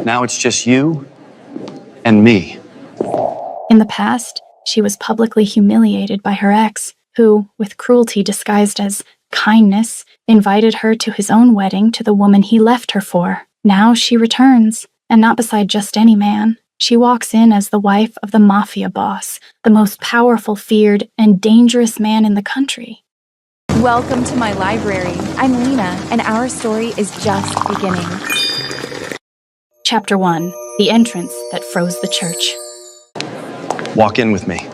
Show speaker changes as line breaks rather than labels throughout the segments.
Now it's just you and me.
In the past, she was publicly humiliated by her ex, who, with cruelty disguised as kindness, invited her to his own wedding to the woman he left her for. Now she returns, and not beside just any man. She walks in as the wife of the Mafia boss, the most powerful, feared, and dangerous man in the country.
Welcome to my library. I'm Lena, and our story is just beginning.
Chapter 1. The Entrance That Froze the Church.
Walk in with me.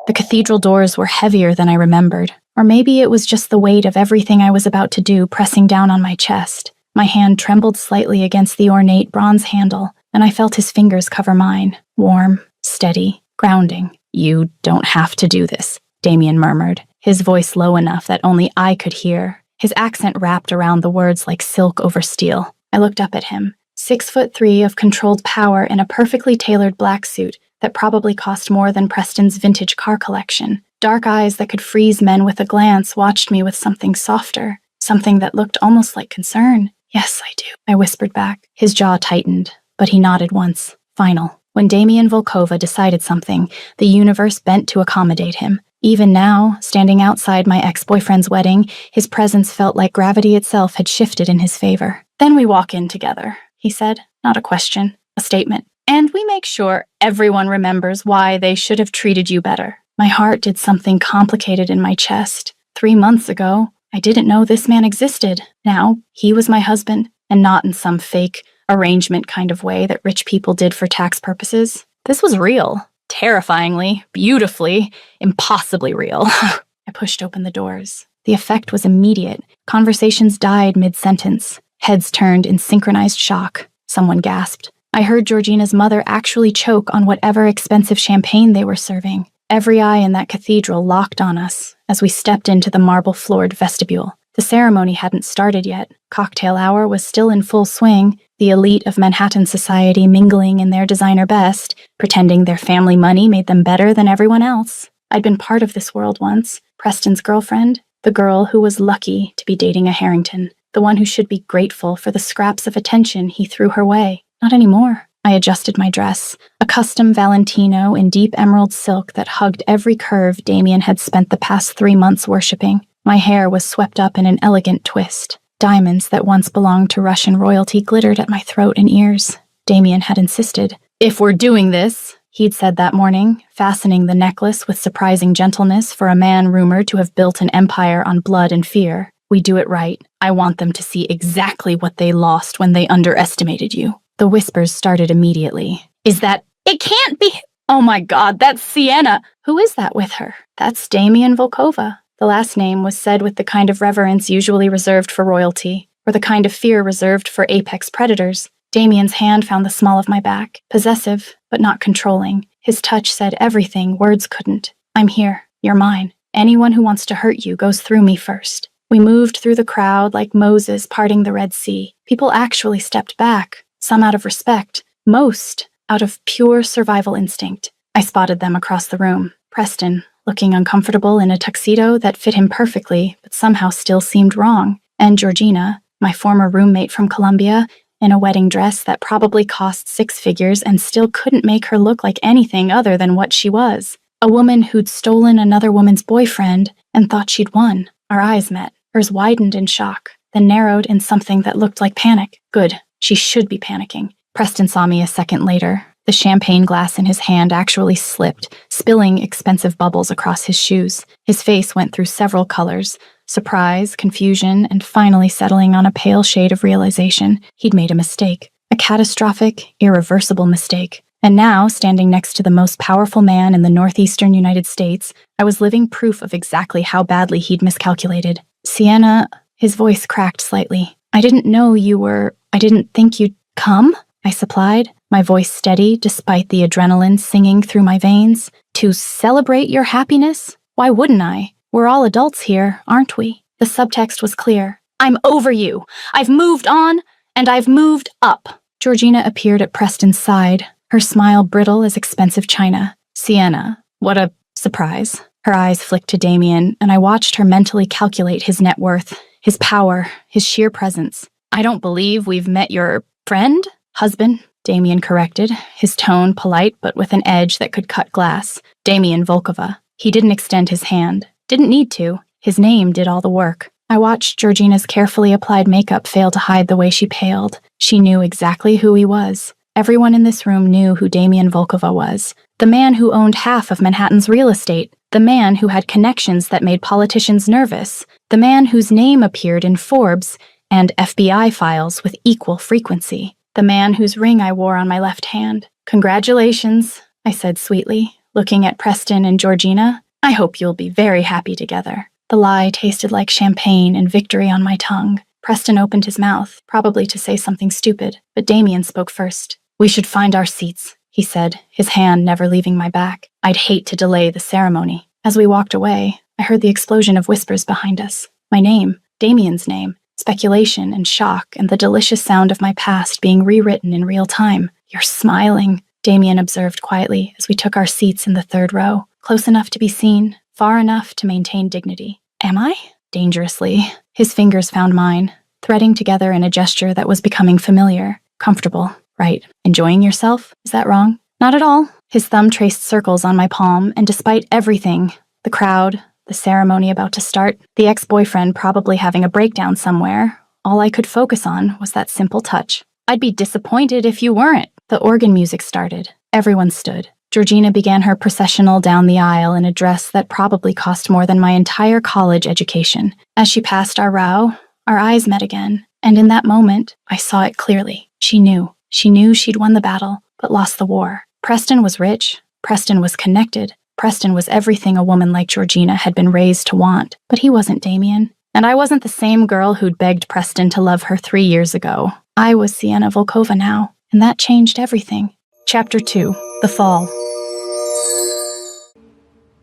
The cathedral doors were heavier than I remembered, or maybe it was just the weight of everything I was about to do pressing down on my chest. My hand trembled slightly against the ornate bronze handle, and I felt his fingers cover mine, warm, steady, grounding. "You don't have to do this," Damien murmured, his voice low enough that only I could hear. His accent wrapped around the words like silk over steel. I looked up at him, 6'3" of controlled power in a perfectly tailored black suit that probably cost more than Preston's vintage car collection. Dark eyes that could freeze men with a glance watched me with something softer, something that looked almost like concern. "Yes, I do," I whispered back. His jaw tightened, but he nodded once. Final. When Damien Volkova decided something, the universe bent to accommodate him. Even now, standing outside my ex-boyfriend's wedding, his presence felt like gravity itself had shifted in his favor. "Then we walk in together," he said. Not a question, a statement. "And we make sure everyone remembers why they should have treated you better." My heart did something complicated in my chest. 3 months ago, I didn't know this man existed. Now, he was my husband, and not in some fake arrangement kind of way that rich people did for tax purposes. This was real. Terrifyingly, beautifully, impossibly real. I pushed open the doors. The effect was immediate. Conversations died mid-sentence. Heads turned in synchronized shock. Someone gasped. I heard Georgina's mother actually choke on whatever expensive champagne they were serving. Every eye in that cathedral locked on us as we stepped into the marble-floored vestibule. The ceremony hadn't started yet. Cocktail hour was still in full swing, the elite of Manhattan society mingling in their designer best, pretending their family money made them better than everyone else. I'd been part of this world once, Preston's girlfriend, the girl who was lucky to be dating a Harrington, the one who should be grateful for the scraps of attention he threw her way. Not anymore. I adjusted my dress, a custom Valentino in deep emerald silk that hugged every curve Damien had spent the past 3 months worshipping. My hair was swept up in an elegant twist. Diamonds that once belonged to Russian royalty glittered at my throat and ears. Damien had insisted. "If we're doing this," he'd said that morning, fastening the necklace with surprising gentleness for a man rumored to have built an empire on blood and fear, "we do it right. I want them to see exactly what they lost when they underestimated you." The whispers started immediately. "Is that— It can't be— Oh my God, that's Sienna! Who is that with her?" "That's Damien Volkova." The last name was said with the kind of reverence usually reserved for royalty, or the kind of fear reserved for apex predators. Damien's hand found the small of my back, possessive, but not controlling. His touch said everything words couldn't. "I'm here. You're mine. Anyone who wants to hurt you goes through me first." We moved through the crowd like Moses parting the Red Sea. People actually stepped back, some out of respect, most out of pure survival instinct. I spotted them across the room. Preston, looking uncomfortable in a tuxedo that fit him perfectly, but somehow still seemed wrong. And Georgina, my former roommate from Columbia, in a wedding dress that probably cost 6 figures and still couldn't make her look like anything other than what she was. A woman who'd stolen another woman's boyfriend and thought she'd won. Our eyes met. Hers widened in shock, then narrowed in something that looked like panic. Good. She should be panicking. Preston saw me a second later. The champagne glass in his hand actually slipped, spilling expensive bubbles across his shoes. His face went through several colors: surprise, confusion, and finally settling on a pale shade of realization. He'd made a mistake. A catastrophic, irreversible mistake. And now, standing next to the most powerful man in the northeastern United States, I was living proof of exactly how badly he'd miscalculated. "Sienna," his voice cracked slightly. I didn't think you'd come," I supplied, my voice steady despite the adrenaline singing through my veins. "To celebrate your happiness? Why wouldn't I? We're all adults here, aren't we?" The subtext was clear. "I'm over you. I've moved on, and I've moved up." Georgina appeared at Preston's side, her smile brittle as expensive china. "Sienna, what a surprise." Her eyes flicked to Damien, and I watched her mentally calculate his net worth, his power, his sheer presence. "I don't believe we've met your friend?" Husband, Damien corrected, his tone polite but with an edge that could cut glass. Damien Volkova. He didn't extend his hand. Didn't need to. His name did all the work. I watched Georgina's carefully applied makeup fail to hide the way she paled. She knew exactly who he was. Everyone in this room knew who Damien Volkova was. The man who owned half of Manhattan's real estate. The man who had connections that made politicians nervous. The man whose name appeared in Forbes and FBI files with equal frequency. The man whose ring I wore on my left hand. Congratulations, I said sweetly, looking at Preston and Georgina. I hope you'll be very happy together. The lie tasted like champagne and victory on my tongue. Preston opened his mouth, probably to say something stupid, but Damien spoke first. We should find our seats, he said, his hand never leaving my back. I'd hate to delay the ceremony. As we walked away, I heard the explosion of whispers behind us. My name, Damien's name, speculation and shock, and the delicious sound of my past being rewritten in real time. You're smiling, Damien observed quietly as we took our seats in the third row, close enough to be seen, far enough to maintain dignity. Am I? Dangerously. His fingers found mine, threading together in a gesture that was becoming familiar, comfortable. Right. Enjoying yourself? Is that wrong? Not at all. His thumb traced circles on my palm, and despite everything, the crowd, the ceremony about to start, the ex-boyfriend probably having a breakdown somewhere, all I could focus on was that simple touch. I'd be disappointed if you weren't. The organ music started. Everyone stood. Georgina began her processional down the aisle in a dress that probably cost more than my entire college education. As she passed our row, our eyes met again, and in that moment, I saw it clearly. She knew. She knew she'd won the battle, but lost the war. Preston was rich. Preston was connected. Preston was everything a woman like Georgina had been raised to want. But he wasn't Damien. And I wasn't the same girl who'd begged Preston to love her 3 years ago. I was Sienna Volkova now, and that changed everything. Chapter 2. The Fall.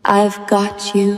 I've got you.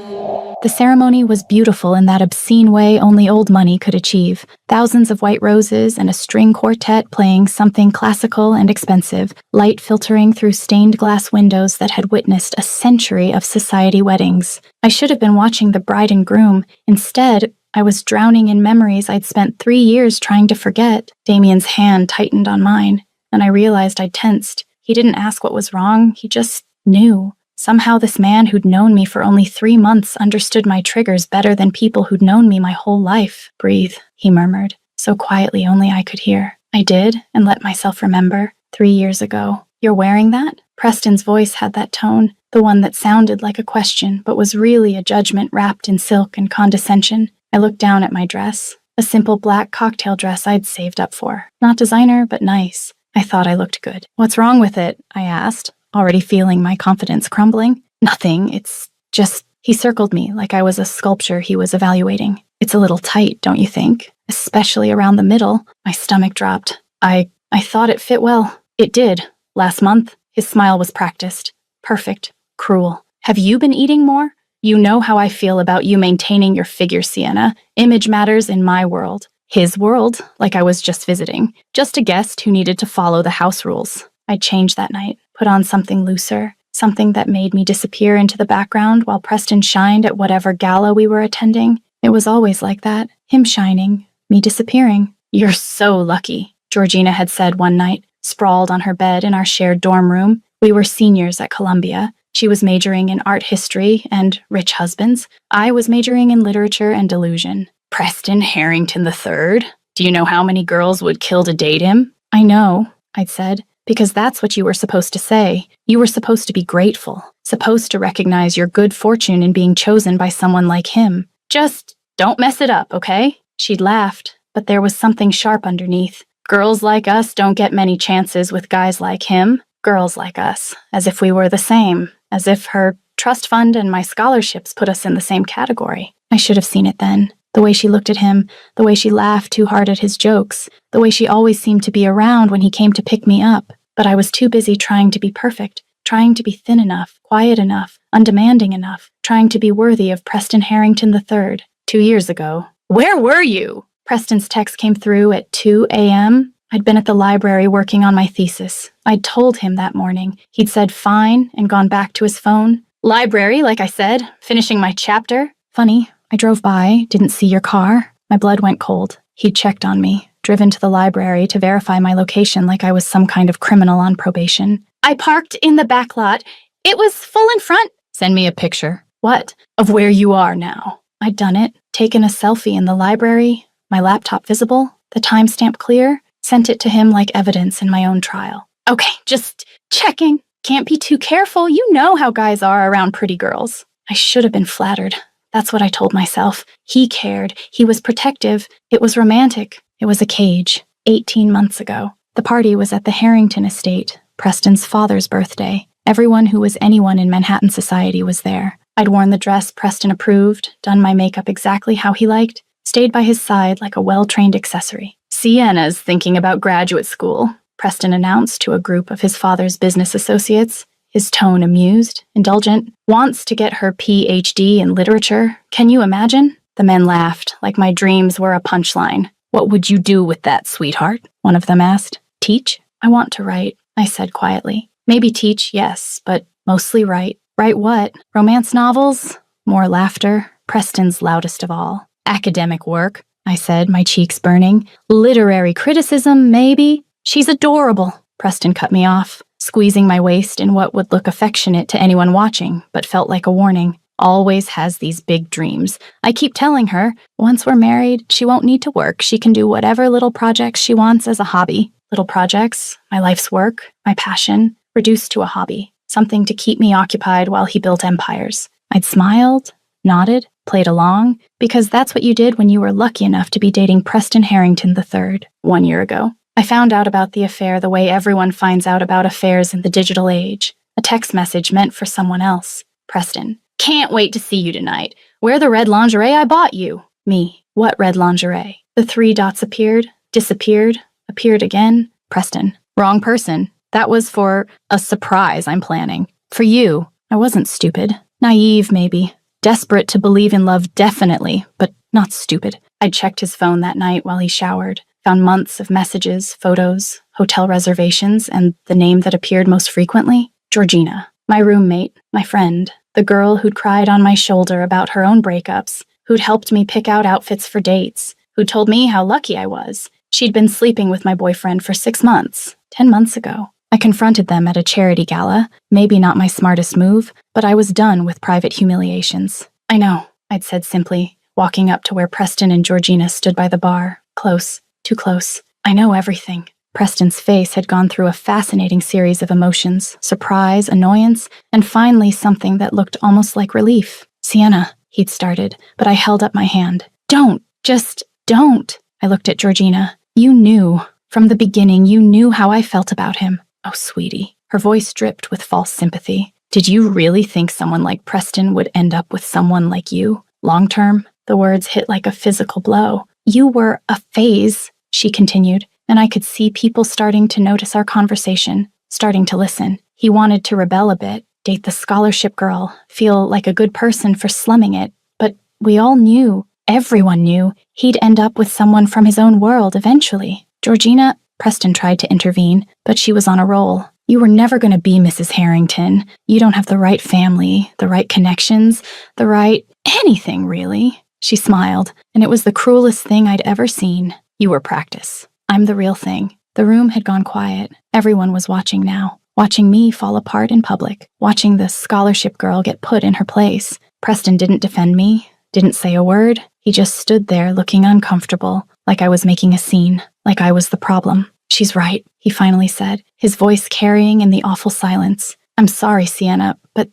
The ceremony was beautiful in that obscene way only old money could achieve. Thousands of white roses and a string quartet playing something classical and expensive, light filtering through stained glass windows that had witnessed a century of society weddings. I should have been watching the bride and groom. Instead, I was drowning in memories I'd spent 3 years trying to forget. Damien's hand tightened on mine, and I realized I'd tensed. He didn't ask what was wrong, he just knew. Somehow this man who'd known me for only 3 months understood my triggers better than people who'd known me my whole life. Breathe, he murmured, so quietly only I could hear. I did, and let myself remember. 3 years ago. You're wearing that? Preston's voice had that tone, the one that sounded like a question, but was really a judgment wrapped in silk and condescension. I looked down at my dress, a simple black cocktail dress I'd saved up for. Not designer, but nice. I thought I looked good. What's wrong with it? I asked, already feeling my confidence crumbling. Nothing, it's just... He circled me like I was a sculpture he was evaluating. It's a little tight, don't you think? Especially around the middle. My stomach dropped. I thought it fit well. It did. Last month, his smile was practiced. Perfect. Cruel. Have you been eating more? You know how I feel about you maintaining your figure, Sienna. Image matters in my world. His world, like I was just visiting. Just a guest who needed to follow the house rules. I changed that night, put on something looser, something that made me disappear into the background while Preston shined at whatever gala we were attending. It was always like that. Him shining, me disappearing. You're so lucky, Georgina had said one night, sprawled on her bed in our shared dorm room. We were seniors at Columbia. She was majoring in art history and rich husbands. I was majoring in literature and delusion. Preston Harrington III? Do you know how many girls would kill to date him? I know, I'd said, because that's what you were supposed to say. You were supposed to be grateful, supposed to recognize your good fortune in being chosen by someone like him. Just don't mess it up, okay? She'd laughed, but there was something sharp underneath. Girls like us don't get many chances with guys like him. Girls like us, as if we were the same, as if her trust fund and my scholarships put us in the same category. I should have seen it then. The way she looked at him, the way she laughed too hard at his jokes, the way she always seemed to be around when he came to pick me up. But I was too busy trying to be perfect, trying to be thin enough, quiet enough, undemanding enough, trying to be worthy of Preston Harrington III. 2 years ago. Where were you? Preston's text came through at 2 a.m. I'd been at the library working on my thesis. I'd told him that morning. He'd said fine and gone back to his phone. Library, like I said, finishing my chapter. Funny, I drove by, didn't see your car. My blood went cold. He'd checked on me. driven to the library to verify my location like I was some kind of criminal on probation. I parked in the back lot. It was full in front. Send me a picture. What? Of where you are now. I'd done it, taken a selfie in the library, my laptop visible, the timestamp clear, sent it to him like evidence in my own trial. Okay, just checking. Can't be too careful. You know how guys are around pretty girls. I should have been flattered. That's what I told myself. He cared. He was protective. It was romantic. It was a cage. 18 months ago. The party was at the Harrington estate, Preston's father's birthday. Everyone who was anyone in Manhattan society was there. I'd worn the dress Preston approved, done my makeup exactly how he liked, stayed by his side like a well-trained accessory. Sienna's thinking about graduate school, Preston announced to a group of his father's business associates, his tone amused, indulgent. Wants to get her Ph.D. in literature. Can you imagine? The men laughed, like my dreams were a punchline. What would you do with that, sweetheart? One of them asked. Teach? I want to write, I said quietly. Maybe teach, yes, but mostly write. Write what? Romance novels? More laughter. Preston's loudest of all. Academic work, I said, my cheeks burning. Literary criticism, maybe? She's adorable. Preston cut me off, squeezing my waist in what would look affectionate to anyone watching, but felt like a warning. Always has these big dreams. I keep telling her, once we're married, she won't need to work. She can do whatever little projects she wants as a hobby. Little projects, my life's work, my passion, reduced to a hobby. Something to keep me occupied while he built empires. I'd smiled, nodded, played along, because that's what you did when you were lucky enough to be dating Preston Harrington III 1 year ago. I found out about the affair the way everyone finds out about affairs in the digital age. A text message meant for someone else. Preston. Can't wait to see you tonight. Wear the red lingerie I bought you. Me. What red lingerie? The 3 dots appeared, disappeared, appeared again. Preston. Wrong person. That was for a surprise I'm planning. For you. I wasn't stupid. Naive, maybe. Desperate to believe in love, definitely, but not stupid. I checked his phone that night while he showered. Found months of messages, photos, hotel reservations, and the name that appeared most frequently, Georgina. My roommate, my friend, the girl who'd cried on my shoulder about her own breakups, who'd helped me pick out outfits for dates, who'd told me how lucky I was. She'd been sleeping with my boyfriend for 6 months, 10 months ago. I confronted them at a charity gala, maybe not my smartest move, but I was done with private humiliations. I know, I'd said simply, walking up to where Preston and Georgina stood by the bar, close. Too close. I know everything. Preston's face had gone through a fascinating series of emotions, surprise, annoyance, and finally something that looked almost like relief. Sienna, he'd started, but I held up my hand. Don't. Just don't. I looked at Georgina. You knew. From the beginning, you knew how I felt about him. Oh, sweetie. Her voice dripped with false sympathy. Did you really think someone like Preston would end up with someone like you? Long term? The words hit like a physical blow. You were a phase, she continued, and I could see people starting to notice our conversation, starting to listen. He wanted to rebel a bit, date the scholarship girl, feel like a good person for slumming it, but we all knew, everyone knew, he'd end up with someone from his own world eventually. Georgina, Preston tried to intervene, but she was on a roll. You were never going to be Mrs. Harrington. You don't have the right family, the right connections, the right anything, really. She smiled, and it was the cruelest thing I'd ever seen. You were practice. I'm the real thing. The room had gone quiet. Everyone was watching now, watching me fall apart in public, watching the scholarship girl get put in her place. Preston didn't defend me, didn't say a word. He just stood there looking uncomfortable, like I was making a scene, like I was the problem. She's right, he finally said, his voice carrying in the awful silence. I'm sorry, Sienna, but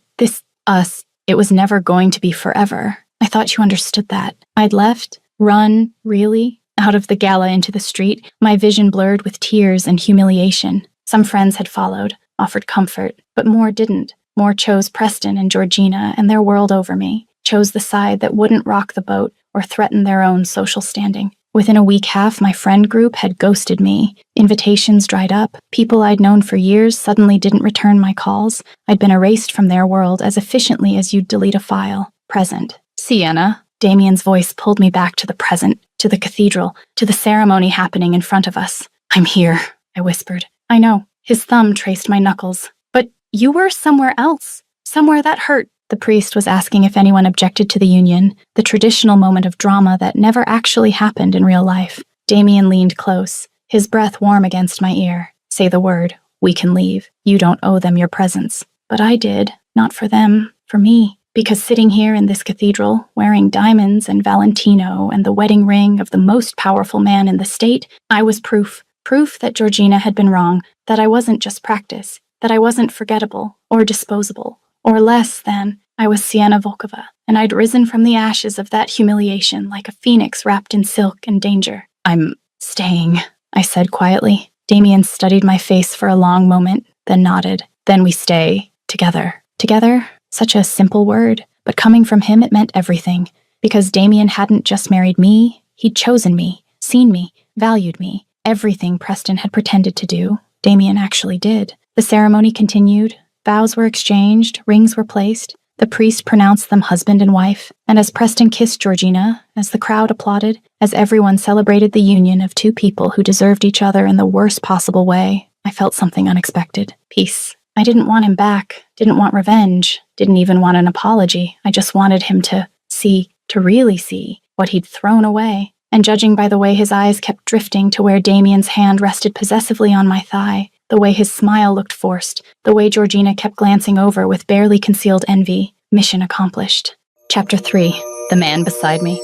us, it was never going to be forever. I thought you understood that. I'd left, run, really, out of the gala into the street, my vision blurred with tears and humiliation. Some friends had followed, offered comfort, but more didn't. More chose Preston and Georgina and their world over me, chose the side that wouldn't rock the boat or threaten their own social standing. Within a week half, my friend group had ghosted me. Invitations dried up. People I'd known for years suddenly didn't return my calls. I'd been erased from their world as efficiently as you'd delete a file. Present. Sienna. Damien's voice pulled me back to the present, to the cathedral, to the ceremony happening in front of us. I'm here, I whispered. I know. His thumb traced my knuckles. But you were somewhere else. Somewhere that hurt. The priest was asking if anyone objected to the union, the traditional moment of drama that never actually happened in real life. Damien leaned close, his breath warm against my ear. Say the word. We can leave. You don't owe them your presence. But I did. Not for them. For me. Because sitting here in this cathedral, wearing diamonds and Valentino and the wedding ring of the most powerful man in the state, I was proof. Proof that Georgina had been wrong, that I wasn't just practice, that I wasn't forgettable, or disposable, or less than. I was Sienna Volkova, and I'd risen from the ashes of that humiliation like a phoenix wrapped in silk and danger. I'm staying, I said quietly. Damien studied my face for a long moment, then nodded. Then we stay together. Together? Such a simple word, but coming from him it meant everything. Because Damien hadn't just married me, he'd chosen me, seen me, valued me. Everything Preston had pretended to do, Damien actually did. The ceremony continued, vows were exchanged, rings were placed. The priest pronounced them husband and wife, and as Preston kissed Georgina, as the crowd applauded, as everyone celebrated the union of two people who deserved each other in the worst possible way, I felt something unexpected. Peace. I didn't want him back, didn't want revenge, didn't even want an apology. I just wanted him to see, to really see, what he'd thrown away. And judging by the way his eyes kept drifting to where Damien's hand rested possessively on my thigh, the way his smile looked forced, the way Georgina kept glancing over with barely concealed envy, mission accomplished. Chapter 3. The Man Beside Me.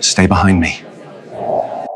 Stay behind me.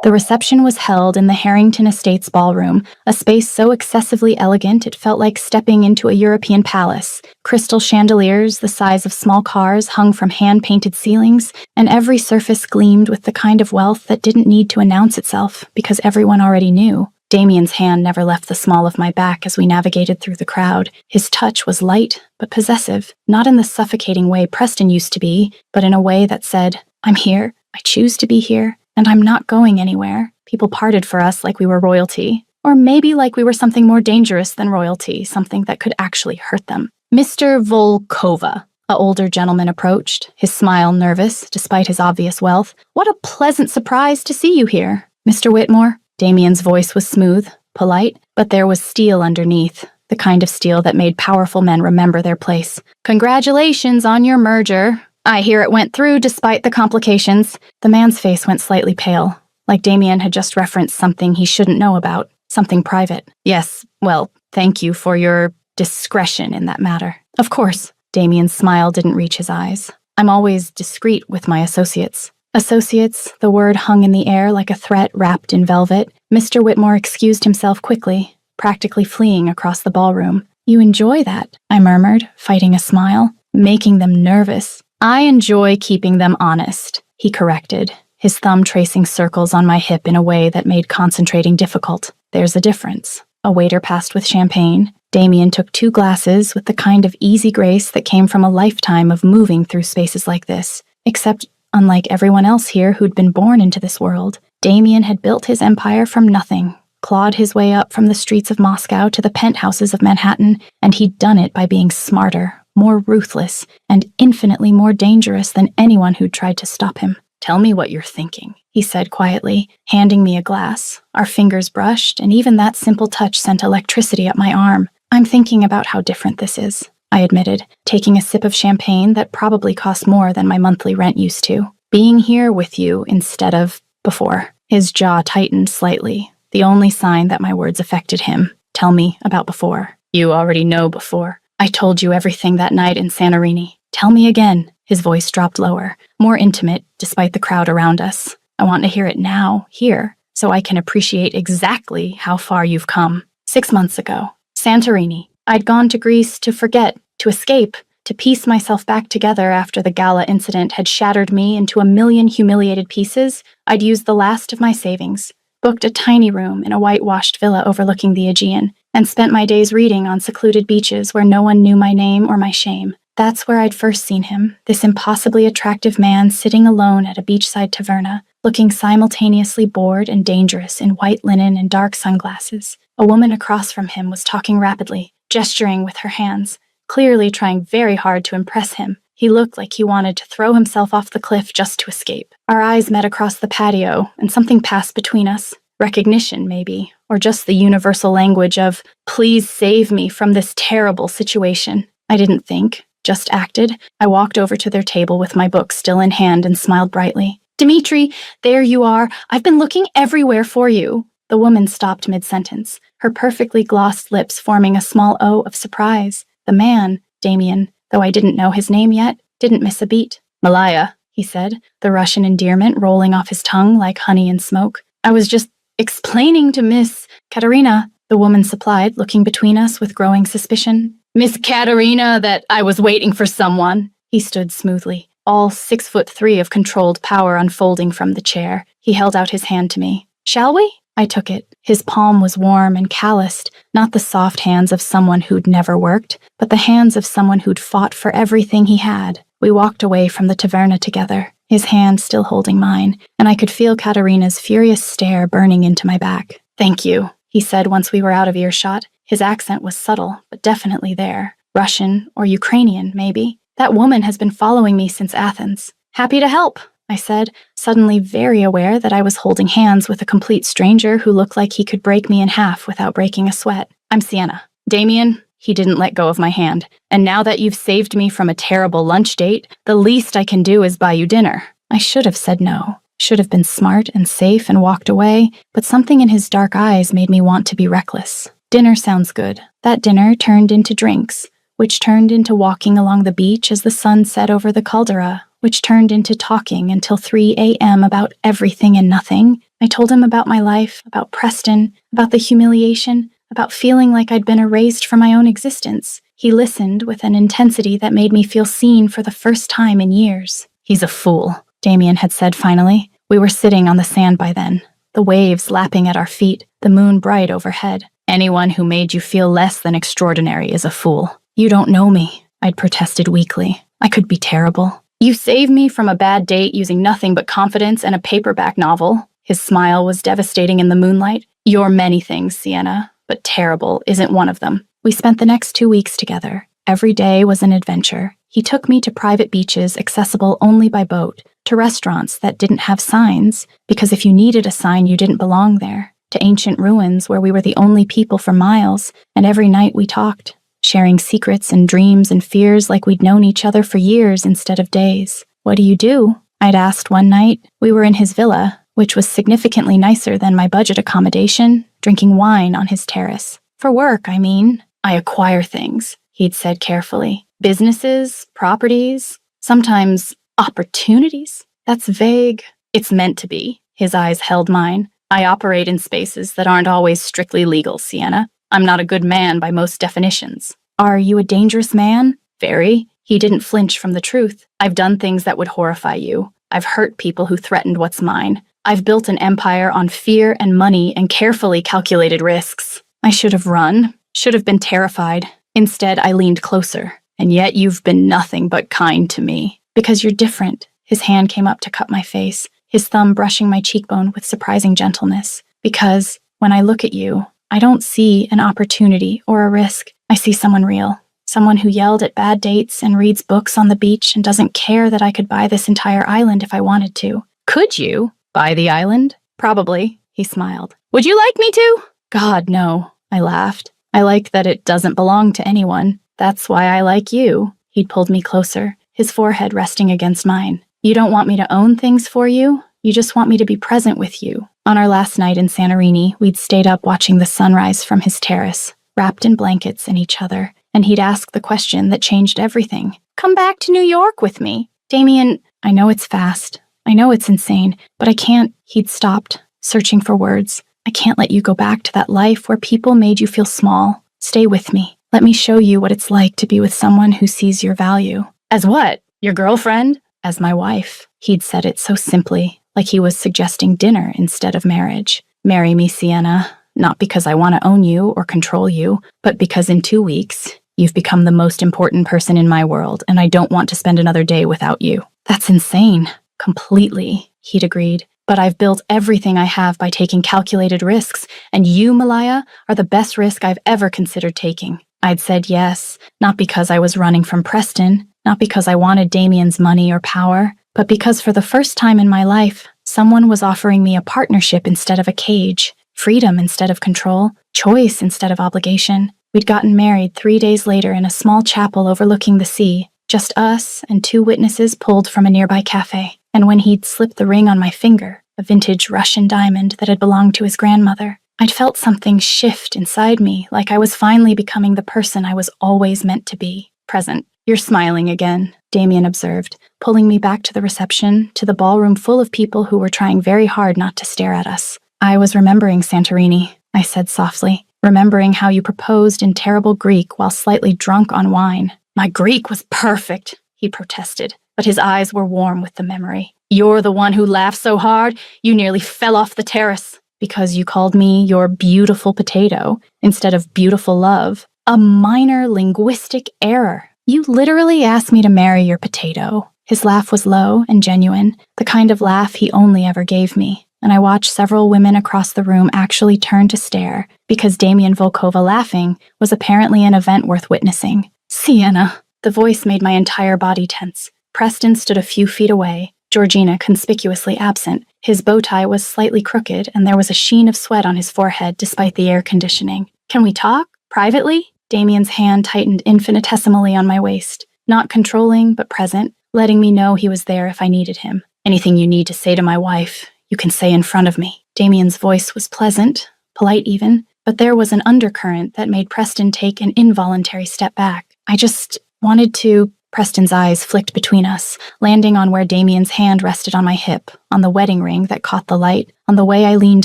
The reception was held in the Harrington Estates ballroom, a space so excessively elegant it felt like stepping into a European palace. Crystal chandeliers the size of small cars hung from hand-painted ceilings, and every surface gleamed with the kind of wealth that didn't need to announce itself because everyone already knew. Damien's hand never left the small of my back as we navigated through the crowd. His touch was light, but possessive, not in the suffocating way Preston used to be, but in a way that said, I'm here, I choose to be here, and I'm not going anywhere. People parted for us like we were royalty, or maybe like we were something more dangerous than royalty, something that could actually hurt them. Mr. Volkova, an older gentleman approached, his smile nervous, despite his obvious wealth. What a pleasant surprise to see you here. Mr. Whitmore? Damien's voice was smooth, polite, but there was steel underneath, the kind of steel that made powerful men remember their place. Congratulations on your merger. I hear it went through despite the complications. The man's face went slightly pale, like Damien had just referenced something he shouldn't know about, something private. Yes, well, thank you for your discretion in that matter. Of course. Damien's smile didn't reach his eyes. I'm always discreet with my associates. Associates, the word hung in the air like a threat wrapped in velvet. Mr. Whitmore excused himself quickly, practically fleeing across the ballroom. You enjoy that, I murmured, fighting a smile. Making them nervous. I enjoy keeping them honest, he corrected, his thumb tracing circles on my hip in a way that made concentrating difficult. There's a difference. A waiter passed with champagne. Damien took 2 glasses with the kind of easy grace that came from a lifetime of moving through spaces like this. Except, unlike everyone else here who'd been born into this world, Damien had built his empire from nothing, clawed his way up from the streets of Moscow to the penthouses of Manhattan, and he'd done it by being smarter, more ruthless, and infinitely more dangerous than anyone who'd tried to stop him. Tell me what you're thinking, he said quietly, handing me a glass. Our fingers brushed, and even that simple touch sent electricity up my arm. I'm thinking about how different this is, I admitted, taking a sip of champagne that probably cost more than my monthly rent used to. Being here with you instead of before. His jaw tightened slightly, the only sign that my words affected him. Tell me about before. You already know before. I told you everything that night in Santorini. Tell me again. His voice dropped lower, more intimate, despite the crowd around us. I want to hear it now, here, so I can appreciate exactly how far you've come. 6 months ago, Santorini. I'd gone to Greece to forget, to escape, to piece myself back together after the gala incident had shattered me into a million humiliated pieces. I'd used the last of my savings, booked a tiny room in a whitewashed villa overlooking the Aegean, and spent my days reading on secluded beaches where no one knew my name or my shame. That's where I'd first seen him, this impossibly attractive man sitting alone at a beachside taverna, looking simultaneously bored and dangerous in white linen and dark sunglasses. A woman across from him was talking rapidly, gesturing with her hands, clearly trying very hard to impress him. He looked like he wanted to throw himself off the cliff just to escape. Our eyes met across the patio, and something passed between us. Recognition, maybe, or just the universal language of, please save me from this terrible situation. I didn't think, just acted. I walked over to their table with my book still in hand and smiled brightly. Dimitri, there you are. I've been looking everywhere for you. The woman stopped mid-sentence, her perfectly glossed lips forming a small O of surprise. The man, Damien, though I didn't know his name yet, didn't miss a beat. Malaya, he said, the Russian endearment rolling off his tongue like honey and smoke. I was just explaining to Miss Katerina, the woman supplied, looking between us with growing suspicion. Miss Katerina, that I was waiting for someone. He stood smoothly, all 6'3" of controlled power unfolding from the chair. He held out his hand to me. Shall we? I took it. His palm was warm and calloused, not the soft hands of someone who'd never worked, but the hands of someone who'd fought for everything he had. We walked away from the taverna together, his hand still holding mine, and I could feel Katerina's furious stare burning into my back. Thank you, he said once we were out of earshot. His accent was subtle, but definitely there. Russian or Ukrainian, maybe. That woman has been following me since Athens. Happy to help, I said, suddenly very aware that I was holding hands with a complete stranger who looked like he could break me in half without breaking a sweat. I'm Sienna. Damien, he didn't let go of my hand. And now that you've saved me from a terrible lunch date, the least I can do is buy you dinner. I should have said no. Should have been smart and safe and walked away, but something in his dark eyes made me want to be reckless. Dinner sounds good. That dinner turned into drinks, which turned into walking along the beach as the sun set over the caldera, which turned into talking until 3 a.m. about everything and nothing. I told him about my life, about Preston, about the humiliation, about feeling like I'd been erased from my own existence. He listened with an intensity that made me feel seen for the first time in years. He's a fool, Damien had said finally. We were sitting on the sand by then, the waves lapping at our feet, the moon bright overhead. Anyone who made you feel less than extraordinary is a fool. You don't know me, I'd protested weakly. I could be terrible. You saved me from a bad date using nothing but confidence and a paperback novel. His smile was devastating in the moonlight. You're many things, Sienna, but terrible isn't one of them. We spent the next 2 weeks together. Every day was an adventure. He took me to private beaches accessible only by boat, to restaurants that didn't have signs, because if you needed a sign, you didn't belong there, to ancient ruins where we were the only people for miles, and every night we talked, sharing secrets and dreams and fears like we'd known each other for years instead of days. What do you do? I'd asked one night. We were in his villa, which was significantly nicer than my budget accommodation, drinking wine on his terrace. For work, I mean. I acquire things, he'd said carefully. Businesses, properties, sometimes opportunities. That's vague. It's meant to be. His eyes held mine. I operate in spaces that aren't always strictly legal, Sienna. I'm not a good man by most definitions. Are you a dangerous man? Very. He didn't flinch from the truth. I've done things that would horrify you. I've hurt people who threatened what's mine. I've built an empire on fear and money and carefully calculated risks. I should have run, should have been terrified. Instead, I leaned closer. And yet you've been nothing but kind to me. Because you're different. His hand came up to cup my face, his thumb brushing my cheekbone with surprising gentleness. Because when I look at you, I don't see an opportunity or a risk. I see someone real. Someone who yelled at bad dates and reads books on the beach and doesn't care that I could buy this entire island if I wanted to. Could you buy the island? Probably, he smiled. Would you like me to? God, no, I laughed. I like that it doesn't belong to anyone. That's why I like you. He'd pulled me closer, his forehead resting against mine. You don't want me to own things for you? You just want me to be present with you. On our last night in Santorini, we'd stayed up watching the sunrise from his terrace, wrapped in blankets and each other, and he'd ask the question that changed everything. Come back to New York with me. Damien, I know it's fast. I know it's insane, but I can't. He'd stopped, searching for words. I can't let you go back to that life where people made you feel small. Stay with me. Let me show you what it's like to be with someone who sees your value. As what? Your girlfriend? As my wife. He'd said it so simply, like he was suggesting dinner instead of marriage. Marry me, Sienna. Not because I want to own you or control you, but because in 2 weeks, you've become the most important person in my world, and I don't want to spend another day without you. That's insane. Completely, he'd agreed. But I've built everything I have by taking calculated risks, and you, Malaya, are the best risk I've ever considered taking. I'd said yes, not because I was running from Preston, not because I wanted Damien's money or power, but because for the first time in my life, someone was offering me a partnership instead of a cage, freedom instead of control, choice instead of obligation. We'd gotten married 3 days later in a small chapel overlooking the sea, just us and 2 witnesses pulled from a nearby cafe. And when he'd slipped the ring on my finger, a vintage Russian diamond that had belonged to his grandmother, I'd felt something shift inside me, like I was finally becoming the person I was always meant to be. Present. You're smiling again, Damien observed, pulling me back to the reception, to the ballroom full of people who were trying very hard not to stare at us. I was remembering Santorini, I said softly, remembering how you proposed in terrible Greek while slightly drunk on wine. My Greek was perfect, he protested, but his eyes were warm with the memory. You're the one who laughed so hard, you nearly fell off the terrace. Because you called me your beautiful potato instead of beautiful love. A minor linguistic error. You literally asked me to marry your potato. His laugh was low and genuine, the kind of laugh he only ever gave me. And I watched several women across the room actually turn to stare, because Damien Volkova laughing was apparently an event worth witnessing. Sienna. The voice made my entire body tense. Preston stood a few feet away, Georgina conspicuously absent. His bow tie was slightly crooked, and there was a sheen of sweat on his forehead despite the air conditioning. Can we talk? Privately? Damien's hand tightened infinitesimally on my waist, not controlling, but present, letting me know he was there if I needed him. Anything you need to say to my wife, you can say in front of me. Damien's voice was pleasant, polite even, but there was an undercurrent that made Preston take an involuntary step back. I just wanted to... Preston's eyes flicked between us, landing on where Damien's hand rested on my hip, on the wedding ring that caught the light, on the way I leaned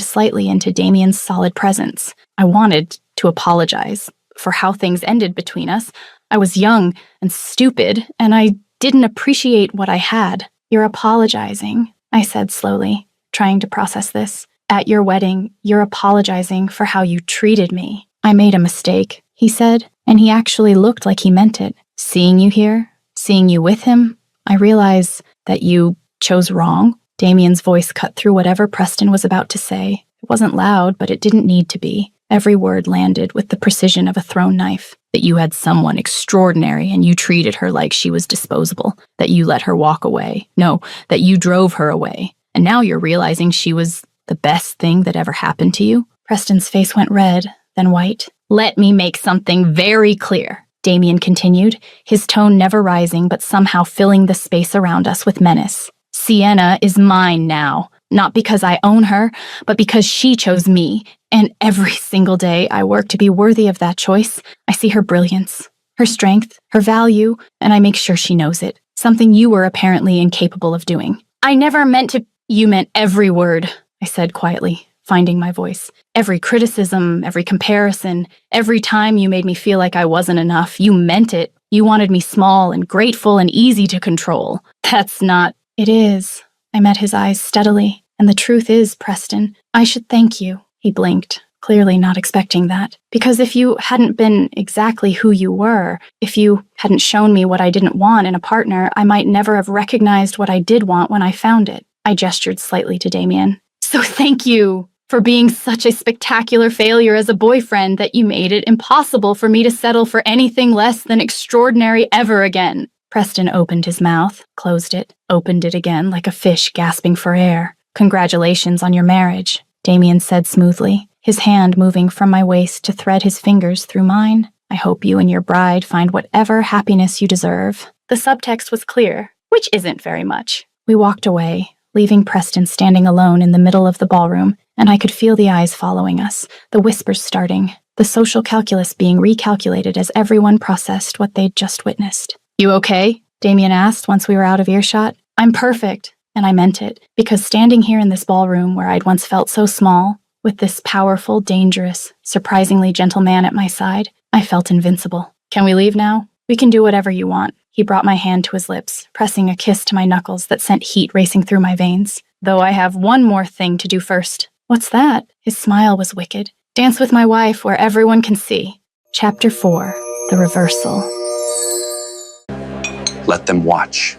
slightly into Damien's solid presence. I wanted to apologize for how things ended between us. I was young and stupid, and I didn't appreciate what I had. You're apologizing, I said slowly, trying to process this. At your wedding, you're apologizing for how you treated me. I made a mistake, he said, and he actually looked like he meant it. Seeing you here, seeing you with him, I realize that you chose wrong. Damien's voice cut through whatever Preston was about to say. It wasn't loud, but it didn't need to be. Every word landed with the precision of a thrown knife. That you had someone extraordinary and you treated her like she was disposable. That you let her walk away. No, that you drove her away. And now you're realizing she was the best thing that ever happened to you. Preston's face went red, then white. Let me make something very clear. Damien continued, his tone never rising but somehow filling the space around us with menace. Sienna is mine now, not because I own her, but because she chose me, and every single day I work to be worthy of that choice. I see her brilliance, her strength, her value, and I make sure she knows it, something you were apparently incapable of doing. I never meant to... You meant every word, I said quietly, finding my voice. Every criticism, every comparison, every time you made me feel like I wasn't enough, you meant it. You wanted me small and grateful and easy to control. That's not... It is. I met his eyes steadily. And the truth is, Preston, I should thank you. He blinked, clearly not expecting that. Because if you hadn't been exactly who you were, if you hadn't shown me what I didn't want in a partner, I might never have recognized what I did want when I found it. I gestured slightly to Damien. So thank you for being such a spectacular failure as a boyfriend that you made it impossible for me to settle for anything less than extraordinary ever again. Preston opened his mouth, closed it, opened it again like a fish gasping for air. Congratulations on your marriage, Damien said smoothly, his hand moving from my waist to thread his fingers through mine. I hope you and your bride find whatever happiness you deserve. The subtext was clear, which isn't very much. We walked away, leaving Preston standing alone in the middle of the ballroom, and I could feel the eyes following us, the whispers starting, the social calculus being recalculated as everyone processed what they'd just witnessed. You okay? Damien asked once we were out of earshot. I'm perfect, and I meant it, because standing here in this ballroom where I'd once felt so small, with this powerful, dangerous, surprisingly gentle man at my side, I felt invincible. Can we leave now? We can do whatever you want. He brought my hand to his lips, pressing a kiss to my knuckles that sent heat racing through my veins. Though I have one more thing to do first. What's that? His smile was wicked. Dance with my wife where everyone can see. Chapter 4. The Reversal.
Let them watch.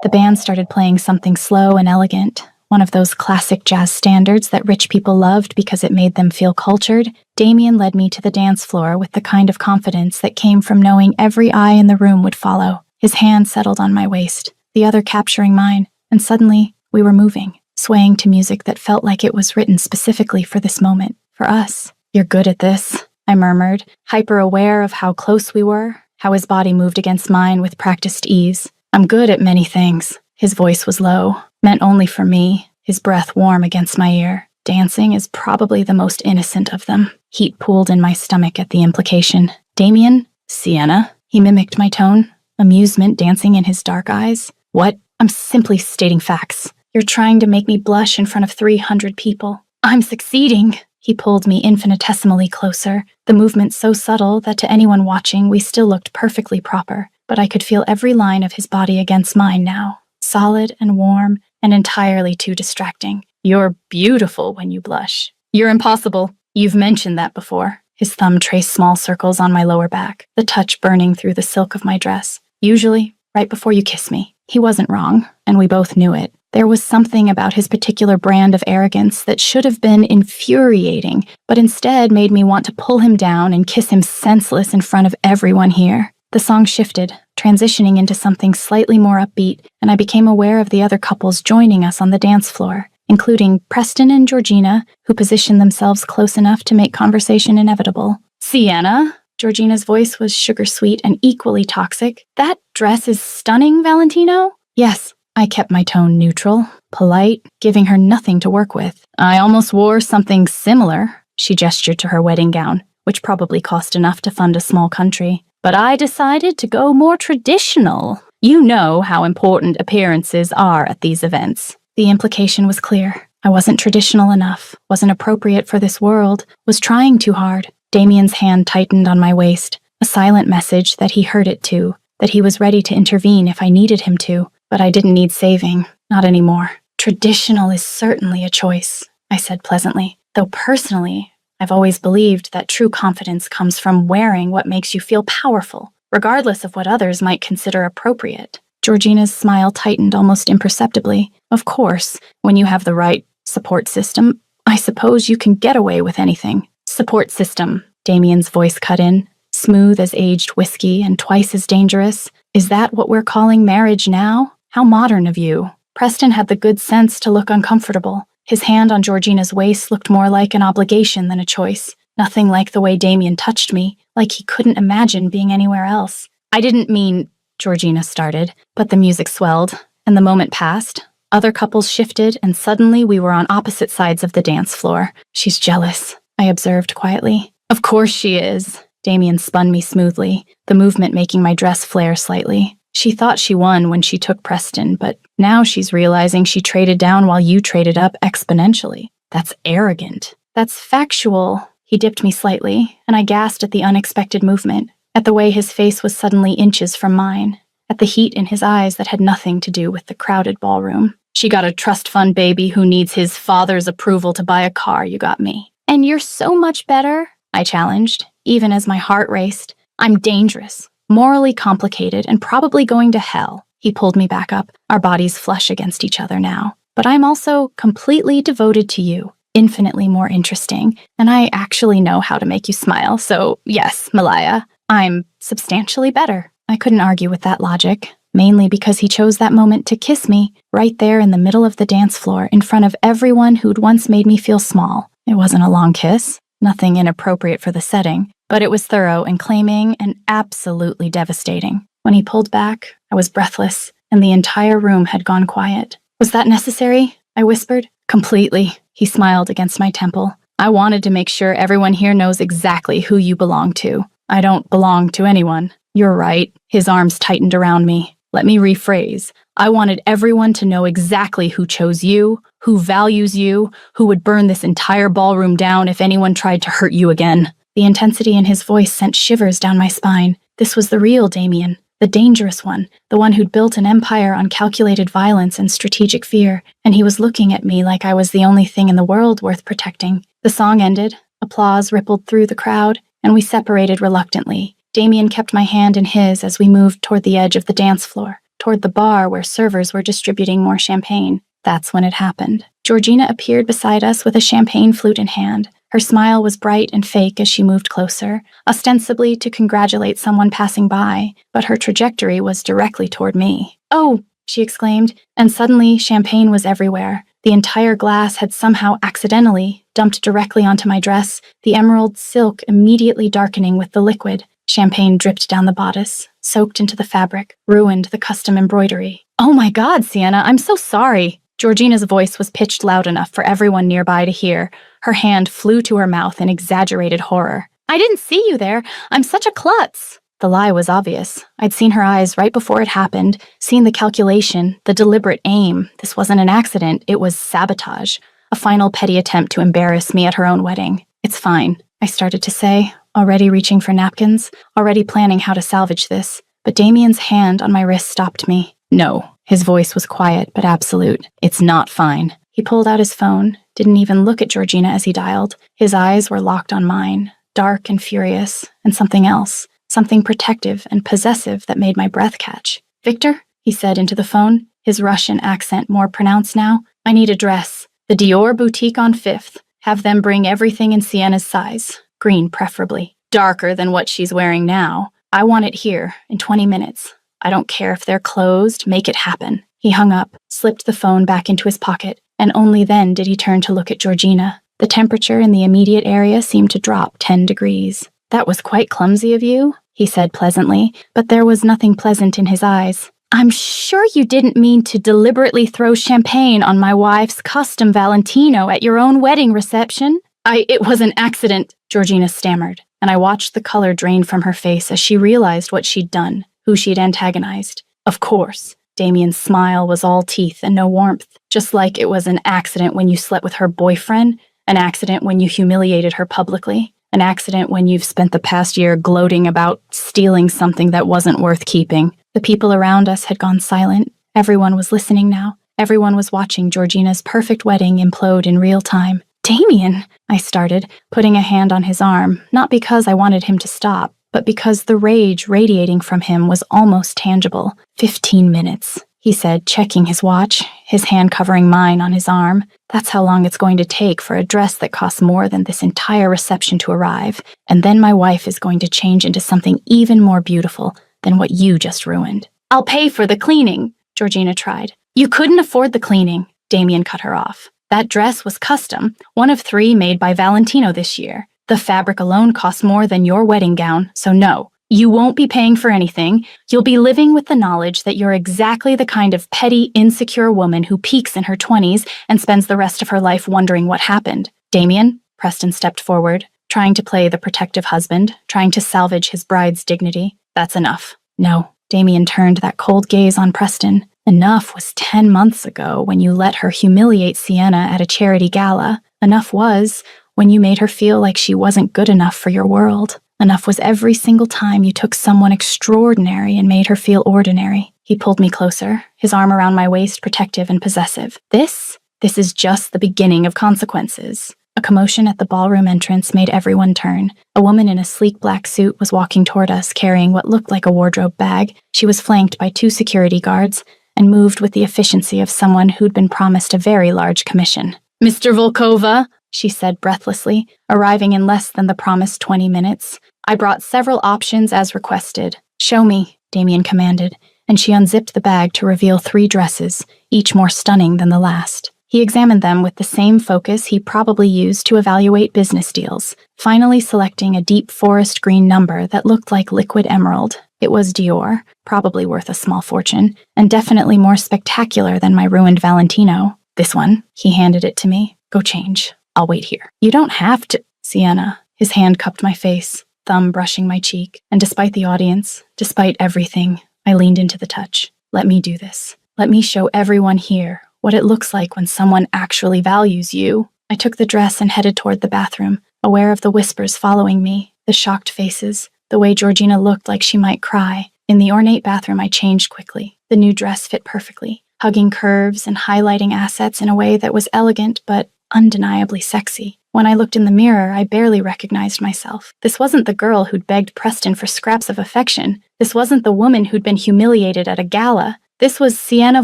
The band started playing something slow and elegant, one of those classic jazz standards that rich people loved because it made them feel cultured. Damien led me to the dance floor with the kind of confidence that came from knowing every eye in the room would follow. His hand settled on my waist, the other capturing mine, and suddenly we were moving, swaying to music that felt like it was written specifically for this moment, for us. You're good at this, I murmured, hyper-aware of how close we were, how his body moved against mine with practiced ease. I'm good at many things, His voice was low, meant only for me, his breath warm against my ear. Dancing is probably the most innocent of them. Heat pooled in my stomach at the implication. Damien? Sienna? He mimicked my tone, amusement dancing in his dark eyes. What? I'm simply stating facts. You're trying to make me blush in front of 300 people. I'm succeeding. He pulled me infinitesimally closer, the movement so subtle that to anyone watching we still looked perfectly proper, but I could feel every line of his body against mine now, solid and warm and entirely too distracting. You're beautiful when you blush. You're impossible. You've mentioned that before. His thumb traced small circles on my lower back, the touch burning through the silk of my dress. Usually, right before you kiss me. He wasn't wrong, and we both knew it. There was something about his particular brand of arrogance that should have been infuriating, but instead made me want to pull him down and kiss him senseless in front of everyone here. The song shifted, transitioning into something slightly more upbeat, and I became aware of the other couples joining us on the dance floor, including Preston and Georgina, who positioned themselves close enough to make conversation inevitable. Sienna? Georgina's voice was sugar-sweet and equally toxic. That dress is stunning, Valentino? Yes. I kept my tone neutral, polite, giving her nothing to work with. I almost wore something similar. She gestured to her wedding gown, which probably cost enough to fund a small country. But I decided to go more traditional. You know how important appearances are at these events. The implication was clear. I wasn't traditional enough, wasn't appropriate for this world, was trying too hard. Damien's hand tightened on my waist, a silent message that he heard it too, that he was ready to intervene if I needed him to. But I didn't need saving, not anymore. Traditional is certainly a choice, I said pleasantly, though personally, I've always believed that true confidence comes from wearing what makes you feel powerful, regardless of what others might consider appropriate. Georgina's smile tightened almost imperceptibly. Of course, when you have the right support system, I suppose you can get away with anything. Support system, Damien's voice cut in, smooth as aged whiskey and twice as dangerous. Is that what we're calling marriage now? How modern of you. Preston had the good sense to look uncomfortable. His hand on Georgina's waist looked more like an obligation than a choice. Nothing like the way Damien touched me, like he couldn't imagine being anywhere else. I didn't mean, Georgina started, but the music swelled, and the moment passed. Other couples shifted, and suddenly we were on opposite sides of the dance floor. She's jealous, I observed quietly. Of course she is. Damien spun me smoothly, the movement making my dress flare slightly. She thought she won when she took Preston, but now she's realizing she traded down while you traded up exponentially. That's arrogant. That's factual. He dipped me slightly, and I gasped at the unexpected movement, at the way his face was suddenly inches from mine, at the heat in his eyes that had nothing to do with the crowded ballroom. She got a trust fund baby who needs his father's approval to buy a car, you got me. And you're so much better, I challenged, even as my heart raced. I'm dangerous. Morally complicated and probably going to hell. He pulled me back up, our bodies flush against each other now. But I'm also completely devoted to you, infinitely more interesting, and I actually know how to make you smile, so yes, Malaya, I'm substantially better. I couldn't argue with that logic, mainly because he chose that moment to kiss me, right there in the middle of the dance floor, in front of everyone who'd once made me feel small. It wasn't a long kiss, nothing inappropriate for the setting, but it was thorough and claiming and absolutely devastating. When he pulled back, I was breathless, and the entire room had gone quiet. Was that necessary? I whispered. Completely. He smiled against my temple. I wanted to make sure everyone here knows exactly who you belong to. I don't belong to anyone. You're right. His arms tightened around me. Let me rephrase. I wanted everyone to know exactly who chose you, who values you, who would burn this entire ballroom down if anyone tried to hurt you again. The intensity in his voice sent shivers down my spine. This was the real Damien, the dangerous one, the one who'd built an empire on calculated violence and strategic fear, and he was looking at me like I was the only thing in the world worth protecting. The song ended, applause rippled through the crowd, and we separated reluctantly. Damien kept my hand in his as we moved toward the edge of the dance floor, toward the bar where servers were distributing more champagne. That's when it happened. Georgina appeared beside us with a champagne flute in hand. Her smile was bright and fake as she moved closer, ostensibly to congratulate someone passing by, but her trajectory was directly toward me. "Oh!" she exclaimed, and suddenly champagne was everywhere. The entire glass had somehow accidentally dumped directly onto my dress, the emerald silk immediately darkening with the liquid. Champagne dripped down the bodice, soaked into the fabric, ruined the custom embroidery. Oh my God, Sienna, I'm so sorry. Georgina's voice was pitched loud enough for everyone nearby to hear. Her hand flew to her mouth in exaggerated horror. I didn't see you there. I'm such a klutz. The lie was obvious. I'd seen her eyes right before it happened, seen the calculation, the deliberate aim. This wasn't an accident, it was sabotage. A final petty attempt to embarrass me at her own wedding. It's fine, I started to say, already reaching for napkins, already planning how to salvage this. But Damien's hand on my wrist stopped me. No. His voice was quiet but absolute. It's not fine. He pulled out his phone, didn't even look at Georgina as he dialed. His eyes were locked on mine, dark and furious, and something else. Something protective and possessive that made my breath catch. Victor, he said into the phone, his Russian accent more pronounced now. I need a dress. The Dior boutique on 5th. Have them bring everything in Sienna's size. Green, preferably. Darker than what she's wearing now. I want it here, in 20 minutes. I don't care if they're closed, make it happen. He hung up, slipped the phone back into his pocket, and only then did he turn to look at Georgina. The temperature in the immediate area seemed to drop 10 degrees. That was quite clumsy of you, he said pleasantly, but there was nothing pleasant in his eyes. I'm sure you didn't mean to deliberately throw champagne on my wife's custom Valentino at your own wedding reception. It was an accident, Georgina stammered, and I watched the color drain from her face as she realized what she'd done. Who she'd antagonized. Of course. Damien's smile was all teeth and no warmth, just like it was an accident when you slept with her boyfriend, an accident when you humiliated her publicly, an accident when you've spent the past year gloating about stealing something that wasn't worth keeping. The people around us had gone silent. Everyone was listening now. Everyone was watching Georgina's perfect wedding implode in real time. Damien, I started, putting a hand on his arm, not because I wanted him to stop, but because the rage radiating from him was almost tangible. 15 minutes, he said, checking his watch, his hand covering mine on his arm. That's how long it's going to take for a dress that costs more than this entire reception to arrive, and then my wife is going to change into something even more beautiful than what you just ruined. I'll pay for the cleaning, Georgina tried. You couldn't afford the cleaning, Damien cut her off. That dress was custom, one of 3 made by Valentino this year. The fabric alone costs more than your wedding gown, so no, you won't be paying for anything. You'll be living with the knowledge that you're exactly the kind of petty, insecure woman who peaks in her 20s and spends the rest of her life wondering what happened. Damien, Preston stepped forward, trying to play the protective husband, trying to salvage his bride's dignity. That's enough. No, Damien turned that cold gaze on Preston. Enough was 10 months ago when you let her humiliate Sienna at a charity gala. Enough was when you made her feel like she wasn't good enough for your world. Enough was every single time you took someone extraordinary and made her feel ordinary. He pulled me closer, his arm around my waist protective and possessive. This is just the beginning of consequences. A commotion at the ballroom entrance made everyone turn. A woman in a sleek black suit was walking toward us carrying what looked like a wardrobe bag. She was flanked by 2 security guards and moved with the efficiency of someone who'd been promised a very large commission. Mr. Volkova, she said breathlessly, arriving in less than the promised 20 minutes. I brought several options as requested. Show me, Damien commanded, and she unzipped the bag to reveal 3 dresses, each more stunning than the last. He examined them with the same focus he probably used to evaluate business deals, finally selecting a deep forest green number that looked like liquid emerald. It was Dior, probably worth a small fortune, and definitely more spectacular than my ruined Valentino. This one, he handed it to me. Go change. I'll wait here. You don't have to, Sienna. His hand cupped my face, thumb brushing my cheek, and despite the audience, despite everything, I leaned into the touch. Let me do this. Let me show everyone here what it looks like when someone actually values you. I took the dress and headed toward the bathroom, aware of the whispers following me, the shocked faces, the way Georgina looked like she might cry. In the ornate bathroom, I changed quickly. The new dress fit perfectly, hugging curves and highlighting assets in a way that was elegant but undeniably sexy. When I looked in the mirror, I barely recognized myself. This wasn't the girl who'd begged Preston for scraps of affection. This wasn't the woman who'd been humiliated at a gala. This was Sienna